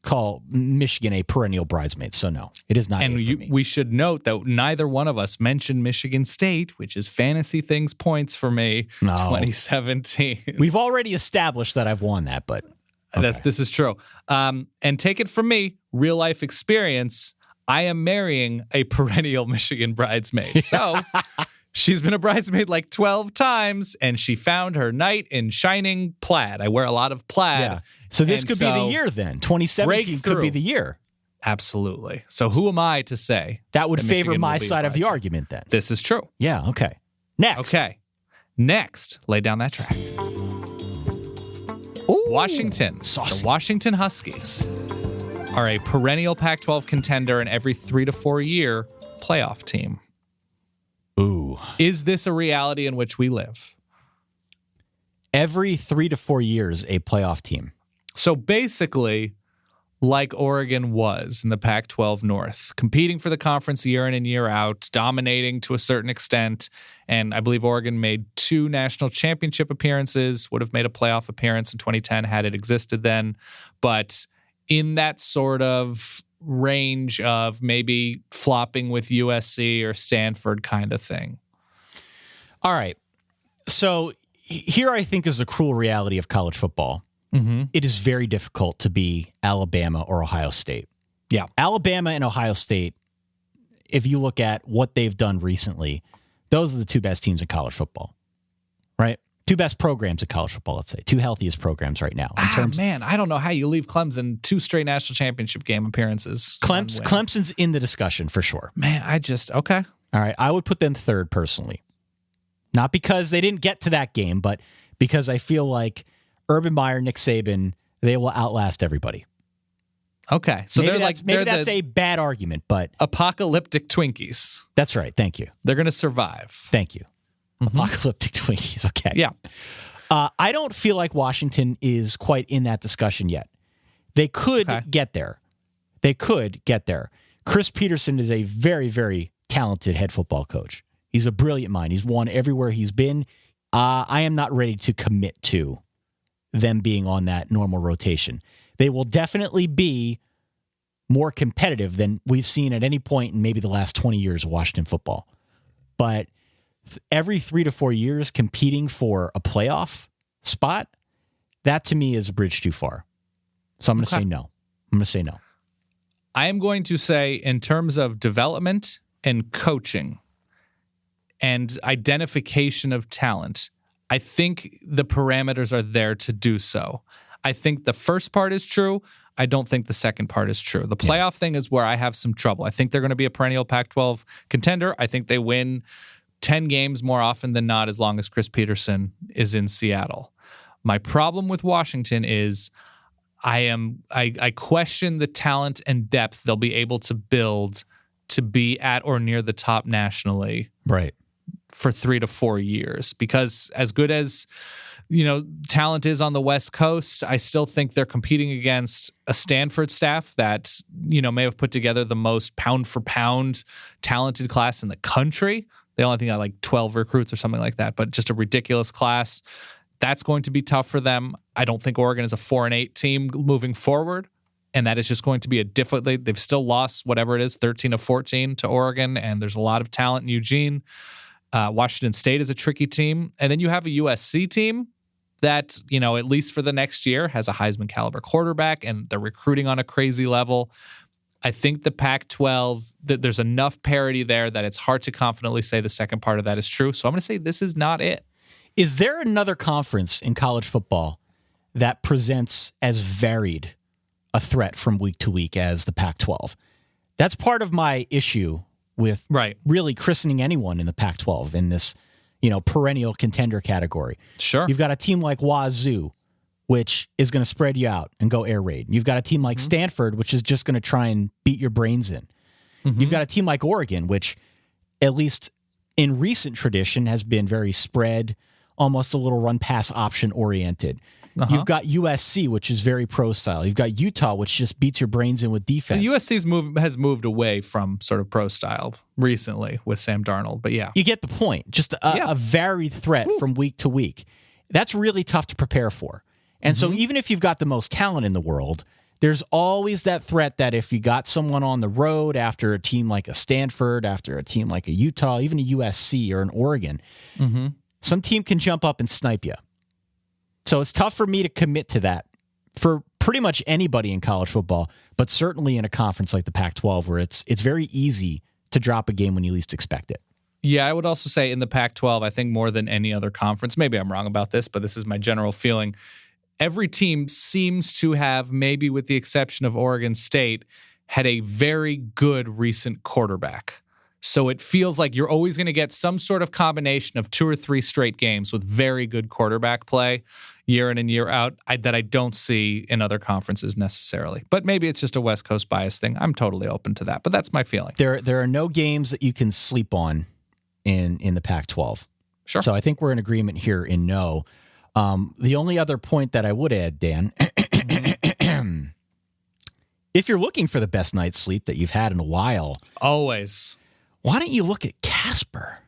call Michigan a perennial bridesmaid. So no, it is not. And we should note that neither one of us mentioned Michigan State, which is fantasy things points for me. No. 2017. We've already established that I've won that, but okay. This is true. And take it from me, real life experience. I am marrying a perennial Michigan bridesmaid. So she's been a bridesmaid like 12 times, and she found her knight in shining plaid. I wear a lot of plaid. Yeah. So this could be the year then. 2017 could be the year. Absolutely. So who am I to say? That would favor Michigan my will be side of the bridesmaid? argument then. This is true. Yeah, okay. Next. Okay. Next, lay down that track. Ooh, Washington. saucy. The Washington Huskies are a perennial Pac-12 contender and every 3 to 4 year playoff team. Ooh. Is this a reality in which we live? Every 3 to 4 years, a playoff team. So basically, like Oregon was in the Pac-12 North, competing for the conference year in and year out, dominating to a certain extent. And I believe Oregon made 2 national championship appearances, would have made a playoff appearance in 2010 had it existed then. But in that sort of range of maybe flopping with USC or Stanford kind of thing. All right. So here I think is the cruel reality of college football. Mm-hmm. It is very difficult to be Alabama or Ohio State. Yeah. Alabama and Ohio State, if you look at what they've done recently, those are the 2 best teams in college football, right? 2 best programs in college football, let's say. 2 healthiest programs right now. In terms, man, I don't know how you leave Clemson 2 straight national championship game appearances. Clemson's in the discussion for sure. Man, okay. All right. I would put them third personally. Not because they didn't get to that game, but because I feel like Urban Meyer, Nick Saban, they will outlast everybody. Okay. So maybe they're that's a bad argument, but apocalyptic Twinkies. that's right. Thank you. They're going to survive. Thank you. Apocalyptic Twinkies. Okay. Yeah. I don't feel like Washington is quite in that discussion yet. They could get there. Chris Peterson is a very, very talented head football coach. He's a brilliant mind. He's won everywhere he's been. I am not ready to commit to them being on that normal rotation. They will definitely be more competitive than we've seen at any point in maybe the last 20 years of Washington football. But every 3 to 4 years competing for a playoff spot, that to me is a bridge too far. So I'm going to say no. I am going to say, in terms of development and coaching and identification of talent, I think the parameters are there to do so. I think the first part is true. I don't think the second part is true. The playoff thing is where I have some trouble. I think they're going to be a perennial Pac-12 contender. I think they win 10 games more often than not as long as Chris Peterson is in Seattle. My problem with Washington is I question the talent and depth they'll be able to build to be at or near the top nationally. Right. For 3 to 4 years, because as good as talent is on the West Coast, I still think they're competing against a Stanford staff that may have put together the most pound for pound talented class in the country. They only think got like 12 recruits or something like that, but just a ridiculous class. That's going to be tough for them. I don't think Oregon is a 4-8 team moving forward, and that is just going to be a difficult. They've still lost whatever it is, 13 of 14 to Oregon, and there's a lot of talent in Eugene. Washington State is a tricky team. And then you have a USC team that, at least for the next year, has a Heisman caliber quarterback, and they're recruiting on a crazy level. I think the Pac-12, there's enough parity there that it's hard to confidently say the second part of that is true. So I'm going to say this is not it. Is there another conference in college football that presents as varied a threat from week to week as the Pac-12? That's part of my issue with really christening anyone in the Pac-12 in this, perennial contender category. Sure. You've got a team like Wazoo, which is going to spread you out and go air raid. You've got a team like Stanford, which is just going to try and beat your brains in. You've got a team like Oregon, which, at least in recent tradition, has been very spread, almost a little run-pass option oriented. You've got USC, which is very pro style. You've got Utah, which just beats your brains in with defense. USC's has moved away from sort of pro style recently with Sam Darnold, but yeah. You get the point. Just a varied threat from week to week. That's really tough to prepare for. And so even if you've got the most talent in the world, there's always that threat that if you got someone on the road after a team like a Stanford, after a team like a Utah, even a USC or an Oregon, some team can jump up and snipe you. So it's tough for me to commit to that for pretty much anybody in college football, but certainly in a conference like the Pac-12 where it's very easy to drop a game when you least expect it. Yeah, I would also say in the Pac-12, I think more than any other conference, maybe I'm wrong about this, but this is my general feeling, every team seems to have, maybe with the exception of Oregon State, had a very good recent quarterback. So it feels like you're always going to get some sort of combination of 2 or 3 straight games with very good quarterback play year in and year out that I don't see in other conferences necessarily. But maybe it's just a West Coast bias thing. I'm totally open to that, but that's my feeling. There are no games that you can sleep on in the Pac-12. Sure. So I think we're in agreement here in no. The only other point that I would add, Dan, if you're looking for the best night's sleep that you've had in a while, always, why don't you look at Casper?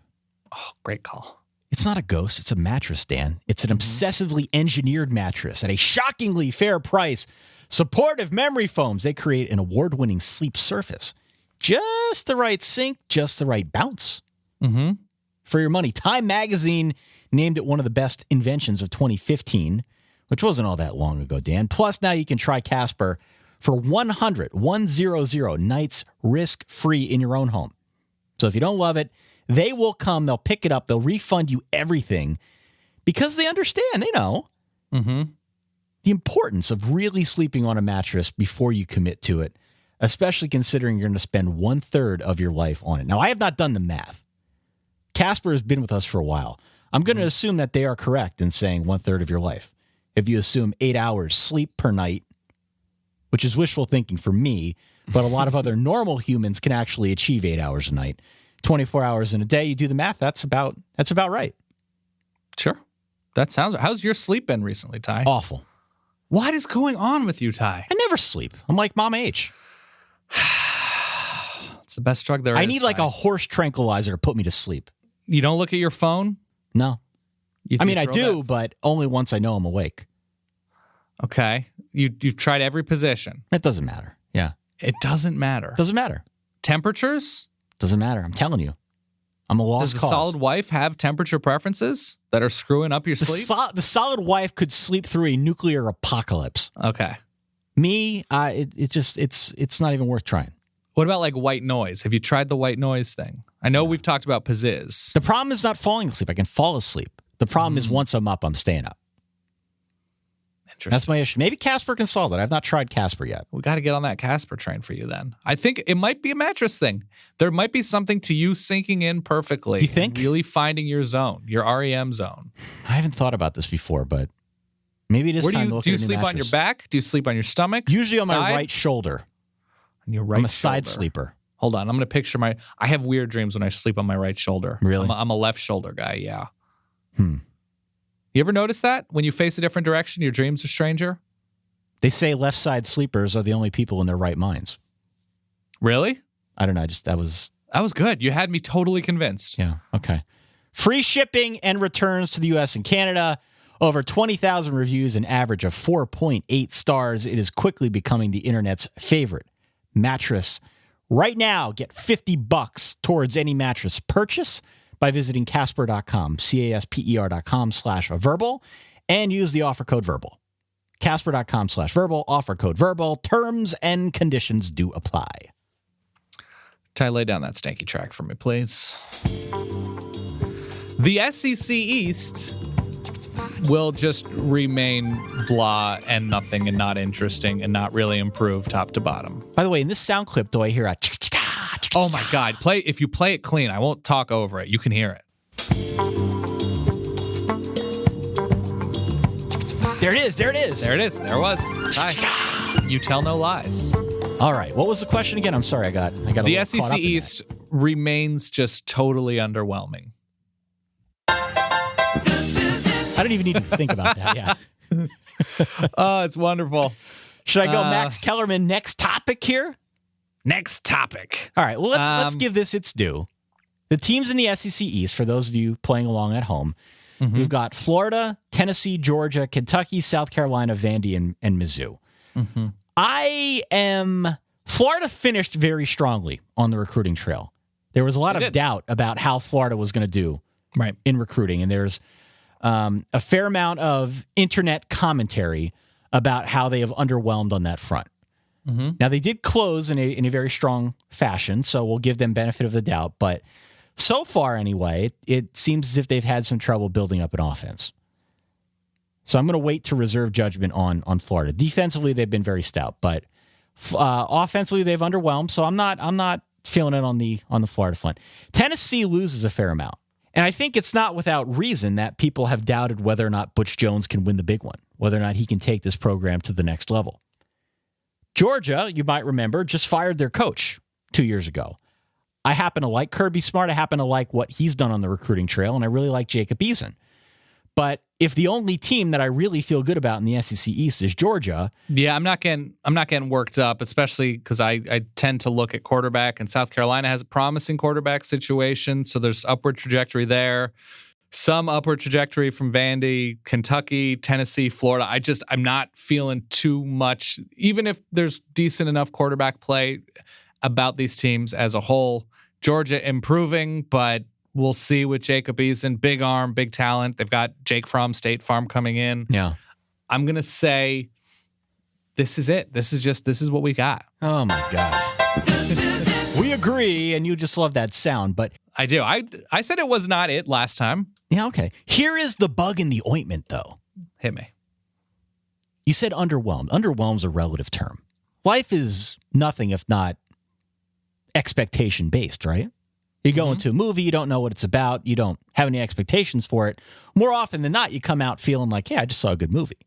Oh, great call. It's not a ghost. It's a mattress, Dan. It's an obsessively engineered mattress at a shockingly fair price. Supportive memory foams. They create an award-winning sleep surface. Just the right sink, just the right bounce. For your money. Time Magazine named it one of the best inventions of 2015, which wasn't all that long ago, Dan. Plus, now you can try Casper for 100 nights risk-free in your own home. So if you don't love it, they will come, they'll pick it up, they'll refund you everything because they understand, they know the importance of really sleeping on a mattress before you commit to it, especially considering you're going to spend 1/3 of your life on it. Now, I have not done the math. Casper has been with us for a while. I'm going to assume that they are correct in saying 1/3 of your life. If you assume 8 hours sleep per night, which is wishful thinking for me, but a lot of other normal humans can actually achieve 8 hours a night, 24 hours in a day, you do the math, that's about right. Sure. That sounds... How's your sleep been recently, Ty? Awful. What is going on with you, Ty? I never sleep. I'm like Mom H. It's the best drug there is. I need like a horse tranquilizer to put me to sleep. You don't look at your phone? No. You I mean, I throw do, that- but only once I know I'm awake. Okay. You've tried every position. It doesn't matter. Yeah. It doesn't matter. Doesn't matter. Temperatures? Doesn't matter. I'm telling you. I'm a lost Does the cause. solid wife have temperature preferences that are screwing up your sleep? The solid wife could sleep through a nuclear apocalypse. Okay. Me, it's not even worth trying. What about like white noise? Have you tried the white noise thing? I know we've talked about pizziz. The problem is not falling asleep. I can fall asleep. The problem is once I'm up, I'm staying up. Interesting. That's my issue. Maybe Casper can solve it. I've not tried Casper yet. We got to get on that Casper train for you then. I think it might be a mattress thing. There might be something to you sinking in perfectly. Do you think? And really finding your zone, your REM zone. I haven't thought about this before, but maybe it is Where time to do look you at a new sleep on your mattress. back? Do you sleep on your stomach? Usually on my Side? right shoulder. On your right I'm a side shoulder. sleeper. Hold on. I'm going to picture I have weird dreams when I sleep on my right shoulder. Really? I'm a left shoulder guy, yeah. Hmm. You ever notice that? When you face a different direction, your dreams are stranger? They say left side sleepers are the only people in their right minds. Really? I don't know. That was good. You had me totally convinced. yeah. Okay. Free shipping and returns to the U.S. and Canada. Over 20,000 reviews, an average of 4.8 stars. It is quickly becoming the internet's favorite mattress. Right now, get $50 towards any mattress purchase by visiting Casper.com, CASPER.com/verbal, and use the offer code verbal. Casper.com/verbal, offer code verbal. Terms and conditions do apply. Ty, lay down that stanky track for me, please. The SEC East will just remain blah and nothing and not interesting and not really improve top to bottom. By the way, in this sound clip, do I hear a chicka-chicka, chicka-chicka? Oh my God. If you play it clean, I won't talk over it. You can hear it. There it is. There it is. There was. Ty, you tell no lies. All right. What was the question again? I'm sorry. I got a The little caught SEC up in East remains just totally underwhelming. that. I don't even need to think about that. Yeah. Oh, it's wonderful. Should I go Max Kellerman next topic here? Next topic. All right. Well, let's give this its due. The teams in the SEC East, for those of you playing along at home, we've got Florida, Tennessee, Georgia, Kentucky, South Carolina, Vandy, and Mizzou. Florida finished very strongly on the recruiting trail. There was a lot of doubt about how Florida was going to do in recruiting, and there's a fair amount of internet commentary about how they have underwhelmed on that front. Now, they did close in a very strong fashion, so we'll give them benefit of the doubt. But so far, anyway, it seems as if they've had some trouble building up an offense. So I'm going to wait to reserve judgment on Florida. Defensively, they've been very stout, but offensively, they've underwhelmed. So I'm not feeling it on the Florida front. Tennessee loses a fair amount, and I think it's not without reason that people have doubted whether or not Butch Jones can win the big one, whether or not he can take this program to the next level. Georgia, you might remember, just fired their coach 2 years ago. I happen to like Kirby Smart. I happen to like what he's done on the recruiting trail, and I really like Jacob Eason. But if the only team that I really feel good about in the SEC East is Georgia, I'm not getting worked up, especially because I tend to look at quarterback, and South Carolina has a promising quarterback situation, so there's upward trajectory there. Some upward trajectory from Vandy, Kentucky, Tennessee, Florida. I'm not feeling too much, even if there's decent enough quarterback play about these teams as a whole. Georgia improving, but we'll see with Jacob Eason. Big arm, big talent. They've got Jake Fromm, State Farm coming in. Yeah. I'm going to say this is it. This is what we got. Oh, my God. We agree, and you just love that sound, but I do. I said it was not it last time. Yeah, okay. Here is the bug in the ointment, though. Hit me. You said underwhelmed. Underwhelm's a relative term. Life is nothing if not expectation-based, right? You go into a movie, you don't know what it's about, you don't have any expectations for it. More often than not, you come out feeling like, yeah, I just saw a good movie.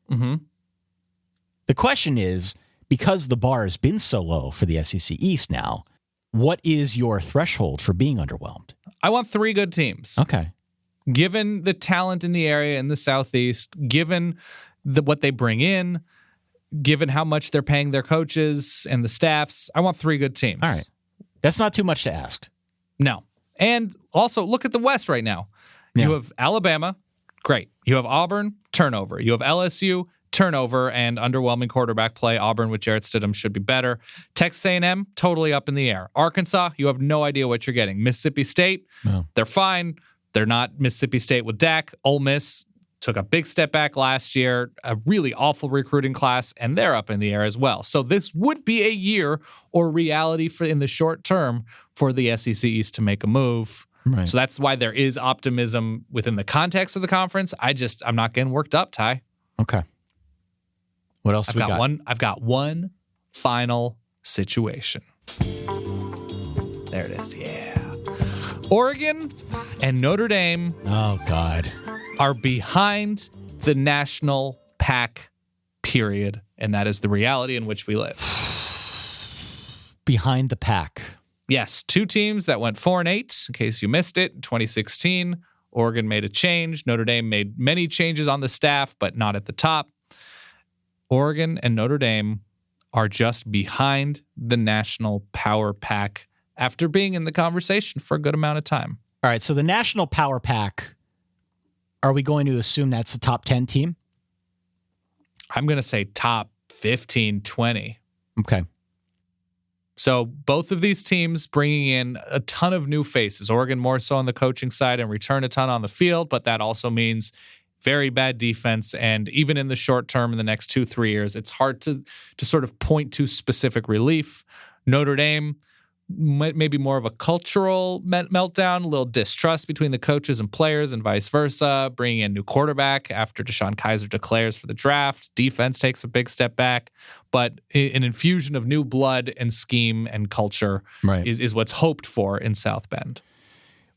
The question is, because the bar has been so low for the SEC East now, what is your threshold for being underwhelmed? I want 3 good teams. Okay. Given the talent in the area in the Southeast, given what they bring in, given how much they're paying their coaches and the staffs, I want 3 good teams. All right. That's not too much to ask. No. And also, look at the West right now. Yeah. You have Alabama, great. You have Auburn, turnover. You have LSU, turnover and underwhelming quarterback play. Auburn with Jarrett Stidham should be better. Texas A&M, totally up in the air. Arkansas, you have no idea what you're getting. Mississippi State, they're fine. They're not Mississippi State with Dak. Ole Miss took a big step back last year, a really awful recruiting class, and they're up in the air as well. So this would be a year or reality for in the short term for the SEC East to make a move. Right. So that's why there is optimism within the context of the conference. I'm not getting worked up, Ty. Okay. What else do we got? I've got one final situation. There it is. Yeah. Oregon and Notre Dame Oh, God. are behind the national pack, period. And that is the reality in which we live. Behind the pack. Yes, 2 teams that went 4-8, in case you missed it. In 2016, Oregon made a change. Notre Dame made many changes on the staff, but not at the top. Oregon and Notre Dame are just behind the national power pack after being in the conversation for a good amount of time. All right, so the national power pack, are we going to assume that's a top 10 team? I'm going to say top 15, 20. Okay. So both of these teams bringing in a ton of new faces. Oregon more so on the coaching side and return a ton on the field, but that also means very bad defense. And even in the short term, in the next 2-3 years, it's hard to sort of point to specific relief. Notre Dame, maybe more of a cultural meltdown, a little distrust between the coaches and players and vice versa, bringing in new quarterback after Deshaun Kaiser declares for the draft. Defense takes a big step back, but an infusion of new blood and scheme and culture is what's hoped for in South Bend.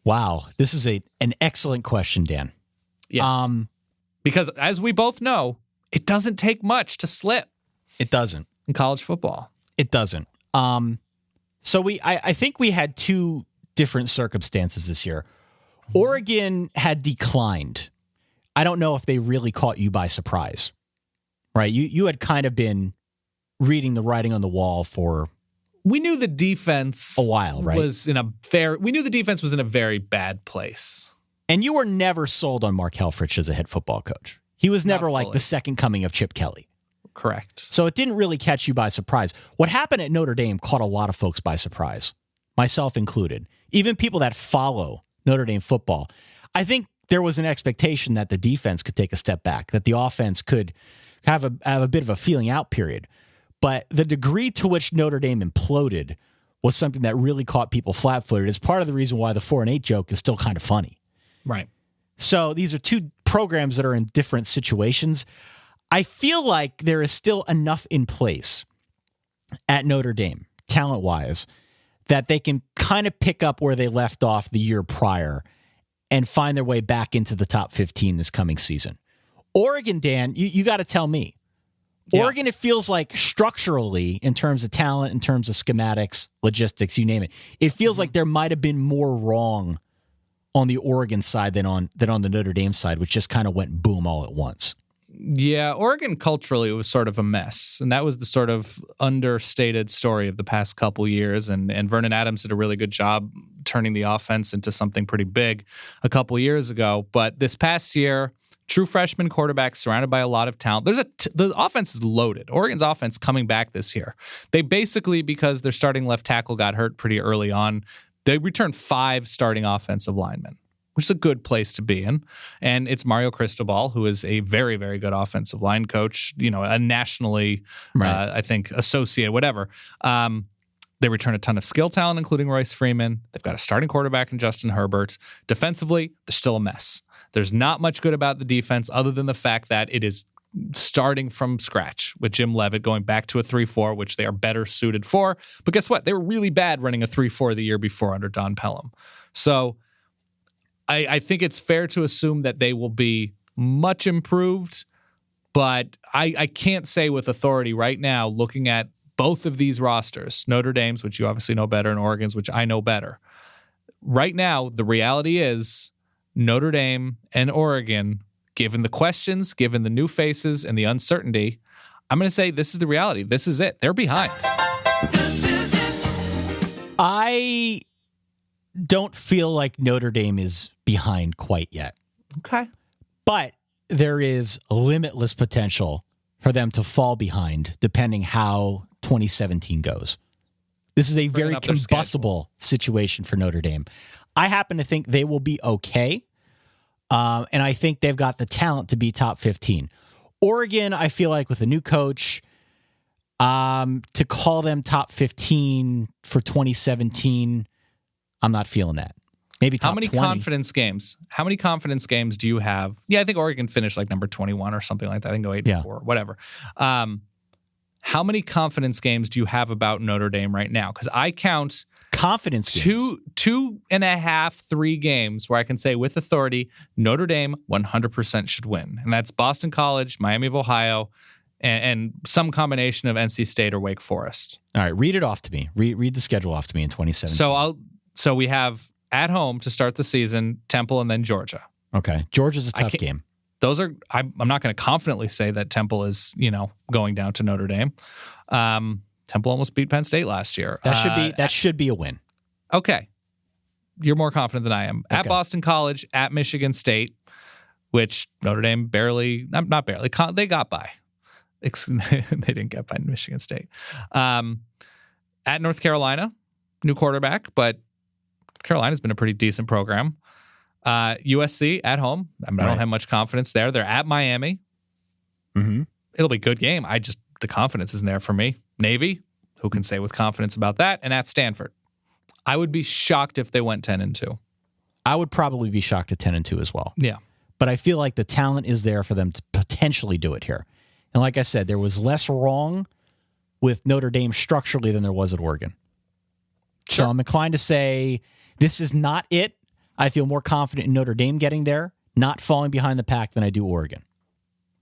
Wow. This is an excellent question, Dan. Yes. Because as we both know, it doesn't take much to slip. It doesn't. In college football. It doesn't. So I think we had 2 different circumstances this year. Oregon had declined. I don't know if they really caught you by surprise. right? You had kind of been reading the writing on the wall for We knew the defense a while, right? We knew the defense was in a very bad place. And you were never sold on Mark Helfrich as a head football coach. He was never like fully. the second coming of Chip Kelly. Correct. So it didn't really catch you by surprise. What happened at Notre Dame caught a lot of folks by surprise, myself included. Even people that follow Notre Dame football. I think there was an expectation that the defense could take a step back, that the offense could have a bit of a feeling out period. But the degree to which Notre Dame imploded was something that really caught people flat-footed. It's part of the reason why the 4-8 joke is still kind of funny. Right. So these are two programs that are in different situations. I feel like there is still enough in place at Notre Dame, talent-wise, that they can kind of pick up where they left off the year prior and find their way back into the top 15 this coming season. Oregon, Dan, you got to tell me. Yeah. Oregon, it feels like structurally, in terms of talent, in terms of schematics, logistics, you name it, it feels like there might have been more wrong on the Oregon side than on the Notre Dame side, which just kind of went boom all at once. Yeah, Oregon culturally was sort of a mess, and that was the sort of understated story of the past couple years. And Vernon Adams did a really good job turning the offense into something pretty big a couple years ago. But this past year, true freshman quarterback surrounded by a lot of talent. The offense is loaded. Oregon's offense coming back this year. They basically, because their starting left tackle got hurt pretty early on, they returned 5 starting offensive linemen, which is a good place to be in. And it's Mario Cristobal, who is a very, very good offensive line coach, a nationally, I think, associated, whatever. They return a ton of skill talent, including Royce Freeman. They've got a starting quarterback in Justin Herbert. Defensively, they're still a mess. There's not much good about the defense other than the fact that it is starting from scratch with Jim Leavitt going back to a 3-4, which they are better suited for. But guess what? They were really bad running a 3-4 the year before under Don Pelham. So I think it's fair to assume that they will be much improved, but I can't say with authority right now, looking at both of these rosters, Notre Dame's, which you obviously know better, and Oregon's, which I know better. Right now, the reality is Notre Dame and Oregon, given the questions, given the new faces, and the uncertainty, I'm going to say this is the reality. This is it. They're behind. This is it. I don't feel like Notre Dame is behind quite yet. Okay. But there is limitless potential for them to fall behind depending how 2017 goes. This is a very combustible situation for Notre Dame. I happen to think they will be okay. And I think they've got the talent to be top 15. Oregon, I feel like with a new coach, to call them top 15 for 2017, I'm not feeling that. Maybe top 20. How many confidence games do you have? Yeah, I think Oregon finished like number 21 or something like that. I think go 8-4, whatever. How many confidence games do you have about Notre Dame right now? Because I count confidence games. 2.5, 3 games where I can say with authority, Notre Dame 100% should win. And that's Boston College, Miami of Ohio, and some combination of NC State or Wake Forest. All right, read it off to me. Read the schedule off to me in 2017. So we have at home to start the season, Temple and then Georgia. Okay. Georgia's a tough game. I'm not going to confidently say that Temple is, going down to Notre Dame. Temple almost beat Penn State last year. That should be a win. Okay. You're more confident than I am. Okay. At Boston College, at Michigan State, which Notre Dame not barely, they got by. They didn't get by Michigan State. At North Carolina, new quarterback, but Carolina's been a pretty decent program. USC at home. I don't have much confidence there. They're at Miami. Mm-hmm. It'll be a good game. The confidence isn't there for me. Navy, who can say with confidence about that? And at Stanford. I would be shocked if they went 10-2. I would probably be shocked at 10-2 as well. Yeah. But I feel like the talent is there for them to potentially do it here. And like I said, there was less wrong with Notre Dame structurally than there was at Oregon. Sure. So I'm inclined to say this is not it. I feel more confident in Notre Dame getting there, not falling behind the pack than I do Oregon.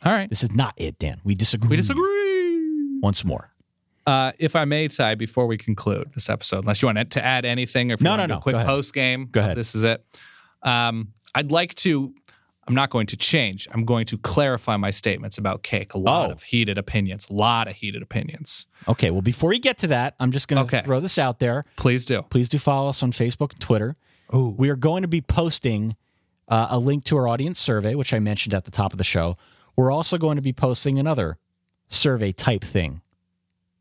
All right. This is not it, Dan. We disagree. Once more. If I may, Ty, before we conclude this episode, unless you want to add anything, or if you want to do a quick post game, go ahead. This is it. I'd like to I'm not going to change. I'm going to clarify my statements about cake. A lot of heated opinions. Okay, well, before you get to that, I'm just going to throw this out there. Please do. Please do follow us on Facebook and Twitter. Ooh. We are going to be posting a link to our audience survey, which I mentioned at the top of the show. We're also going to be posting another survey type thing.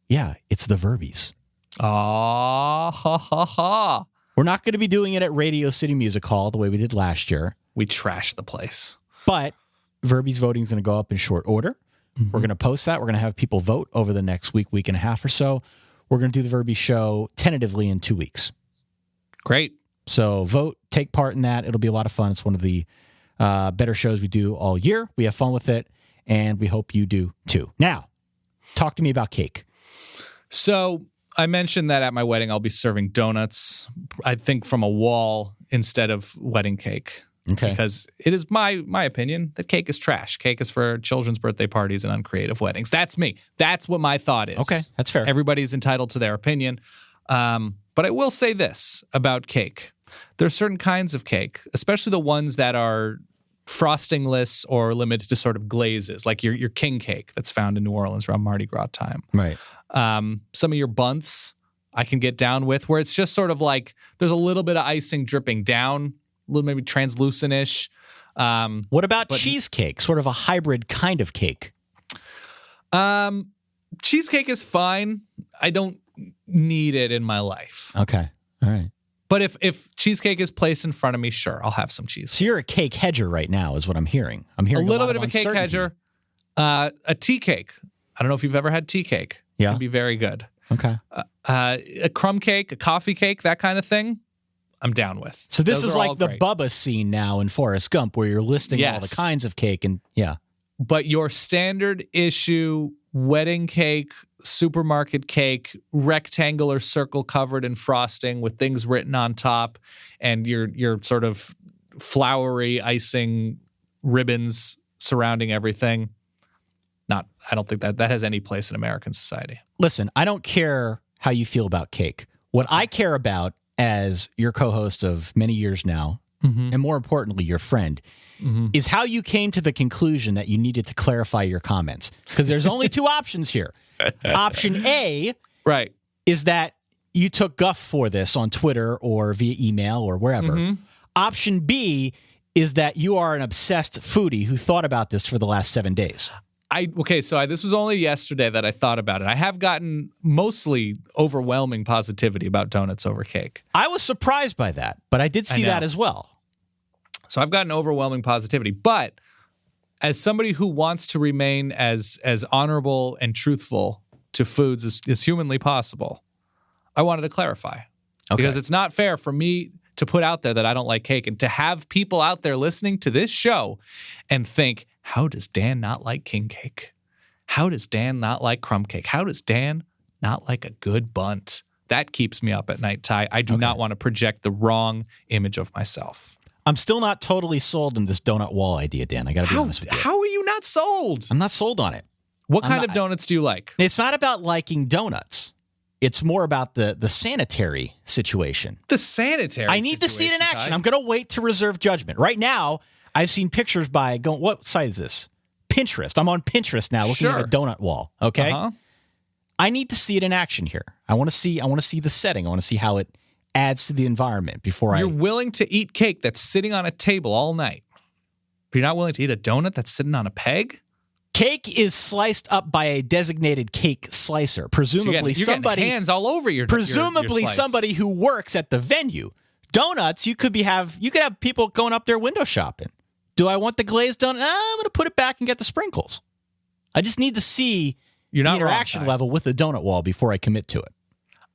Yeah, it's the Verbies. Ah, ha, ha, ha. We're not going to be doing it at Radio City Music Hall the way we did last year. We trashed the place. But Verbies voting is going to go up in short order. Mm-hmm. We're going to post that. We're going to have people vote over the next week and a half or so. We're going to do the Verbies show tentatively in 2 weeks. Great. So vote, take part in that. It'll be a lot of fun. It's one of the better shows we do all year. We have fun with it, and we hope you do too. Now, talk to me about cake. So I mentioned that at my wedding, I'll be serving donuts, I think from a wall instead of wedding cake. Okay. Because it is my opinion that cake is trash. Cake is for children's birthday parties and uncreative weddings. That's me. That's what my thought is. Okay, that's fair. Everybody's entitled to their opinion. But I will say this about cake. There are certain kinds of cake, especially the ones that are frostingless or limited to sort of glazes, like your king cake that's found in New Orleans around Mardi Gras time. Right. Some of your bunts I can get down with, where it's just sort of like there's a little bit of icing dripping down, a little maybe translucent-ish. What about cheesecake? Sort of a hybrid kind of cake. Cheesecake is fine. I don't need it in my life. Okay. All right. But if cheesecake is placed in front of me, sure, I'll have some cheese. So you're a cake hedger right now is what I'm hearing. I'm hearing a little lot bit of a cake uncertainty. hedger. A tea cake. I don't know if you've ever had tea cake. Yeah. It can be very good. Okay. A crumb cake, a coffee cake, that kind of thing, I'm down with. So this Those is are all like the great. Bubba scene now in Forrest Gump where you're listing all the Yes. kinds of cake and yeah. But your standard issue wedding cake, supermarket cake, rectangular circle covered in frosting with things written on top, and your sort of flowery icing ribbons surrounding everything. I don't think that has any place in American society. Listen, I don't care how you feel about cake. What I care about as your co-host of many years now, and more importantly, your friend, is how you came to the conclusion that you needed to clarify your comments. Because there's only two options here. Option A Right. is that you took guff for this on Twitter or via email or wherever. Option B is that you are an obsessed foodie who thought about this for the last 7 days. This was only yesterday that I thought about it. I have gotten mostly overwhelming positivity about donuts over cake. I was surprised by that, but I did see that as well. So I've gotten overwhelming positivity. But as somebody who wants to remain as honorable and truthful to foods as humanly possible, I wanted to clarify. Okay. Because it's not fair for me to put out there that I don't like cake and to have people out there listening to this show and think, how does Dan not like king cake? How does Dan not like crumb cake? How does Dan not like a good bunt? That keeps me up at night, Ty. I do not want to project the wrong image of myself. I'm still not totally sold on this donut wall idea, Dan. I got to be honest with you. How are you not sold? I'm not sold on it. What kind of donuts do you like? It's not about liking donuts. It's more about the sanitary situation. The sanitary I need to see it in situation, action. Ty. I'm going to wait to reserve judgment. Right now, I've seen pictures by going. What site is this? Pinterest. I'm on Pinterest now, looking at a donut wall. Okay. I need to see it in action here. I want to see the setting. I want to see how it adds to the environment before You're willing to eat cake that's sitting on a table all night, but you're not willing to eat a donut that's sitting on a peg? Cake is sliced up by a designated cake slicer. Presumably you're somebody getting hands all over your presumably your slice. somebody who works at the venue. Donuts, you could have people going up there window shopping. Do I want the glazed donut? I'm going to put it back and get the sprinkles. I just need to see You're the not interaction wrong, Ty. level with the donut wall before I commit to it.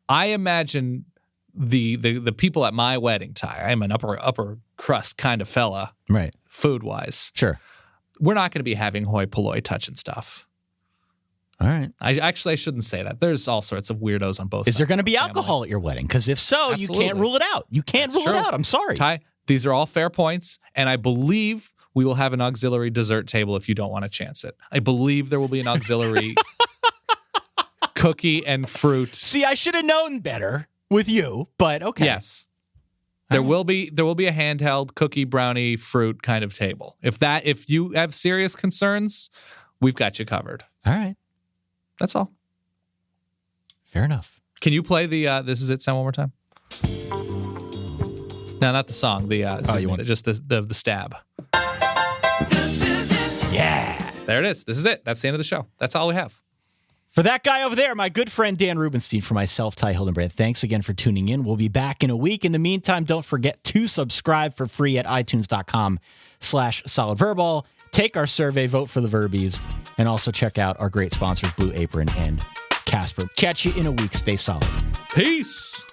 I imagine the people at my wedding, Ty. I'm an upper crust kind of fella, Right. food wise. Sure. We're not going to be having hoi polloi touching stuff. All right. I shouldn't say that. There's all sorts of weirdos on both sides. Is there going to of be the family. alcohol at your wedding? Because if so, you Absolutely. can't rule it out. You can't rule it out. I'm sorry. Ty, these are all fair points, and I believe we will have an auxiliary dessert table if you don't want to chance it. I believe there will be an auxiliary cookie and fruit. See, I should have known better with you, but okay. Yes. There will be a handheld cookie, brownie, fruit kind of table. If you have serious concerns, we've got you covered. All right. That's all. Fair enough. Can you play the This Is It sound one more time? No, not the song. You want just the stab. This is it. Yeah. There it is. This is it. That's the end of the show. That's all we have. For that guy over there, my good friend Dan Rubenstein, for myself, Ty Hildenbrand, thanks again for tuning in. We'll be back in a week. In the meantime, don't forget to subscribe for free at itunes.com/solidverbal. Take our survey, vote for the Verbies, and also check out our great sponsors, Blue Apron and Casper. Catch you in a week. Stay solid. Peace.